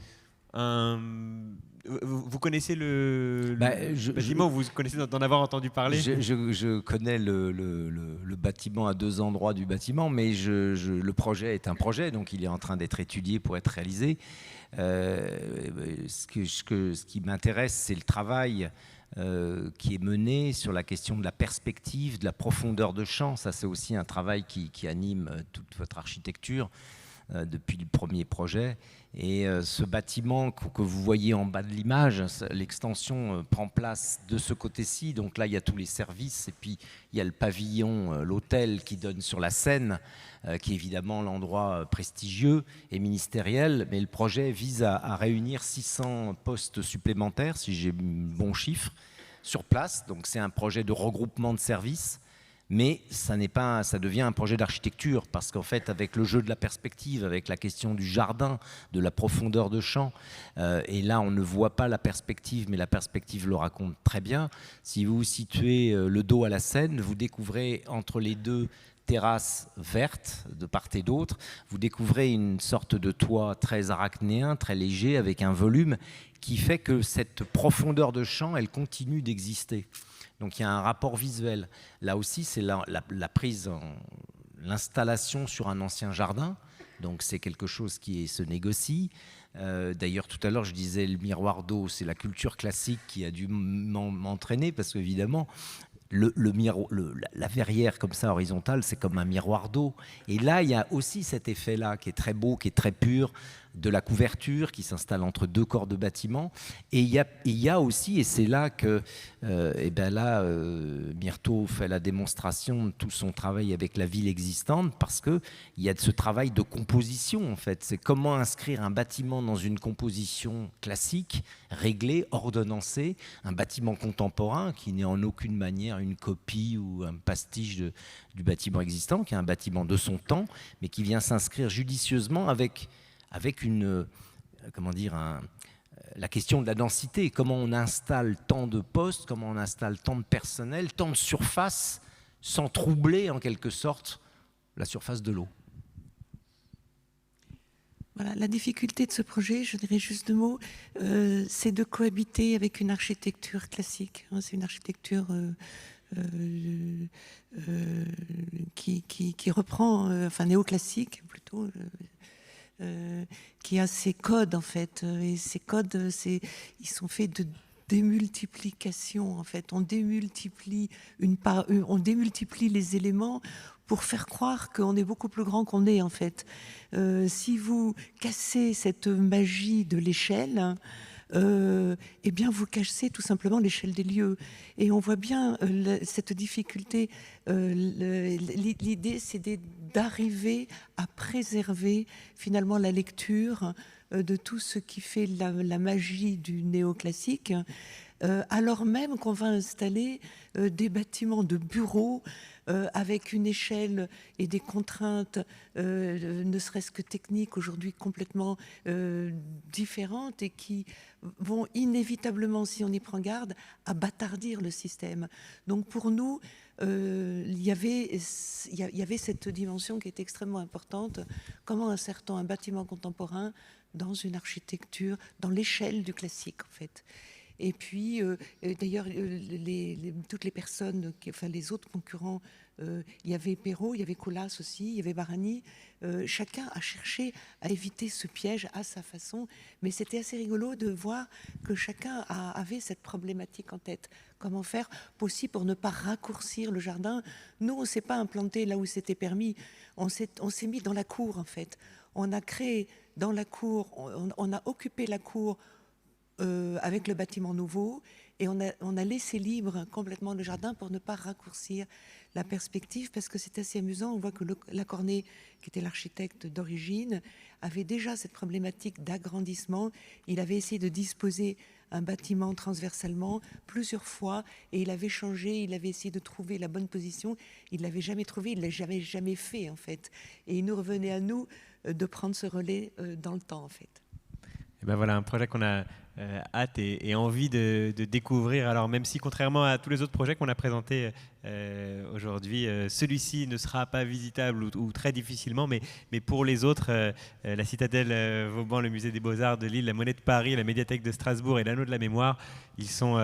un... Vous connaissez le bâtiment, vous connaissez d'en avoir entendu parler? Je connais le bâtiment à 2 endroits du bâtiment, mais le projet est un projet, donc il est en train d'être étudié pour être réalisé. Ce qui m'intéresse, c'est le travail qui est mené sur la question de la perspective, de la profondeur de champ. Ça, c'est aussi un travail qui anime toute votre architecture depuis le premier projet. Et ce bâtiment que vous voyez en bas de l'image, l'extension prend place de ce côté-ci. Donc là, il y a tous les services. Et puis, il y a le pavillon, l'hôtel qui donne sur la Seine, qui est évidemment l'endroit prestigieux et ministériel. Mais le projet vise à réunir 600 postes supplémentaires, si j'ai bon chiffre, sur place. Donc c'est un projet de regroupement de services. Mais ça devient un projet d'architecture parce qu'en fait, avec le jeu de la perspective, avec la question du jardin, de la profondeur de champ, et là, on ne voit pas la perspective, mais la perspective le raconte très bien. Si vous situez le dos à la Seine, vous découvrez entre les deux terrasses vertes de part et d'autre, vous découvrez une sorte de toit très arachnéen, très léger, avec un volume qui fait que cette profondeur de champ, elle continue d'exister. Donc il y a un rapport visuel. Là aussi, c'est la prise, l'installation sur un ancien jardin. Donc c'est quelque chose qui se négocie. D'ailleurs, tout à l'heure, je disais le miroir d'eau, c'est la culture classique qui a dû m'entraîner parce qu'évidemment, la verrière comme ça horizontale, c'est comme un miroir d'eau. Et là, il y a aussi cet effet-là qui est très beau, qui est très pur, de la couverture qui s'installe entre 2 corps de bâtiment. Et il y a aussi, et c'est là que Myrto fait la démonstration de tout son travail avec la ville existante, parce qu'il y a de ce travail de composition en fait. C'est comment inscrire un bâtiment dans une composition classique, réglée, ordonnancée, un bâtiment contemporain qui n'est en aucune manière une copie ou un pastiche du bâtiment existant, qui est un bâtiment de son temps, mais qui vient s'inscrire judicieusement avec la question de la densité, comment on installe tant de postes, comment on installe tant de personnel, tant de surface, sans troubler en quelque sorte la surface de l'eau. Voilà, la difficulté de ce projet, je dirais juste 2 mots, c'est de cohabiter avec une architecture classique. C'est une architecture qui reprend, enfin néoclassique plutôt, qui a ses codes en fait. Et ces codes, ils sont faits de démultiplication en fait. On démultiplie on démultiplie les éléments pour faire croire qu'on est beaucoup plus grand qu'on est en fait. Si vous cassez cette magie de l'échelle, eh bien vous cassez tout simplement l'échelle des lieux. Et on voit bien cette difficulté. L'idée, c'est d'arriver à préserver finalement la lecture de tout ce qui fait la magie du néoclassique, alors même qu'on va installer des bâtiments de bureaux avec une échelle et des contraintes, ne serait-ce que techniques aujourd'hui complètement différentes et qui vont inévitablement, si on y prend garde, à bâtardir le système. Donc pour nous, il y avait cette dimension qui est extrêmement importante. Comment insère-t-on un bâtiment contemporain dans une architecture, dans l'échelle du classique en fait. Et puis, d'ailleurs, toutes les personnes, enfin les autres concurrents, il y avait Perrault, il y avait Colas aussi, il y avait Barani. Chacun a cherché à éviter ce piège à sa façon, mais c'était assez rigolo de voir que chacun avait cette problématique en tête. Comment faire aussi pour ne pas raccourcir le jardin? Nous, on ne s'est pas implanté là où c'était permis. On s'est mis dans la cour, en fait. On a créé dans la cour, on a occupé la cour avec le bâtiment nouveau, et on a laissé libre complètement le jardin pour ne pas raccourcir la perspective, parce que c'est assez amusant. On voit que Lacornais, qui était l'architecte d'origine, avait déjà cette problématique d'agrandissement. Il avait essayé de disposer un bâtiment transversalement plusieurs fois, et il avait changé, il avait essayé de trouver la bonne position. Il ne l'avait jamais trouvé, il ne l'avait jamais fait en fait. Et il nous revenait à nous de prendre ce relais dans le temps en fait. Et ben voilà un projet qu'on a hâte et envie de découvrir. Alors même si contrairement à tous les autres projets qu'on a présentés aujourd'hui, celui-ci ne sera pas visitable ou très difficilement, mais pour les autres, la Citadelle Vauban, le Musée des Beaux-Arts de Lille, la Monnaie de Paris, la Médiathèque de Strasbourg et l'Anneau de la Mémoire, ils sont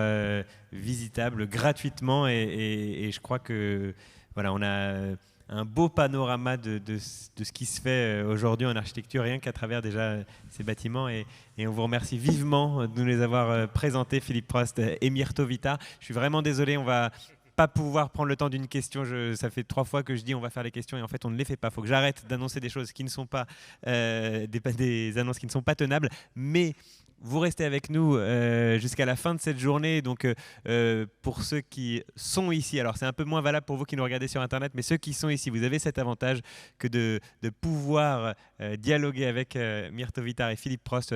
visitables gratuitement et je crois que voilà, on a un beau panorama de ce qui se fait aujourd'hui en architecture, rien qu'à travers déjà ces bâtiments. Et on vous remercie vivement de nous les avoir présentés, Philippe Prost et Myrto Vita. Je suis vraiment désolé, on va pas pouvoir prendre le temps d'une question. Ça fait 3 fois que je dis on va faire les questions et en fait on ne les fait pas. Il faut que j'arrête d'annoncer des choses qui ne sont pas des annonces qui ne sont pas tenables. Mais vous restez avec nous jusqu'à la fin de cette journée. Donc, pour ceux qui sont ici, alors c'est un peu moins valable pour vous qui nous regardez sur Internet, mais ceux qui sont ici, vous avez cet avantage que de pouvoir dialoguer avec Myrto Vita et Philippe Prost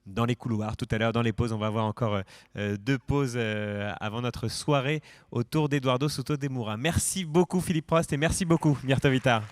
dans les couloirs. Tout à l'heure, dans les pauses, on va avoir encore 2 pauses avant notre soirée autour d'Eduardo Souto de Moura. Merci beaucoup Philippe Prost et merci beaucoup Myrto Vita.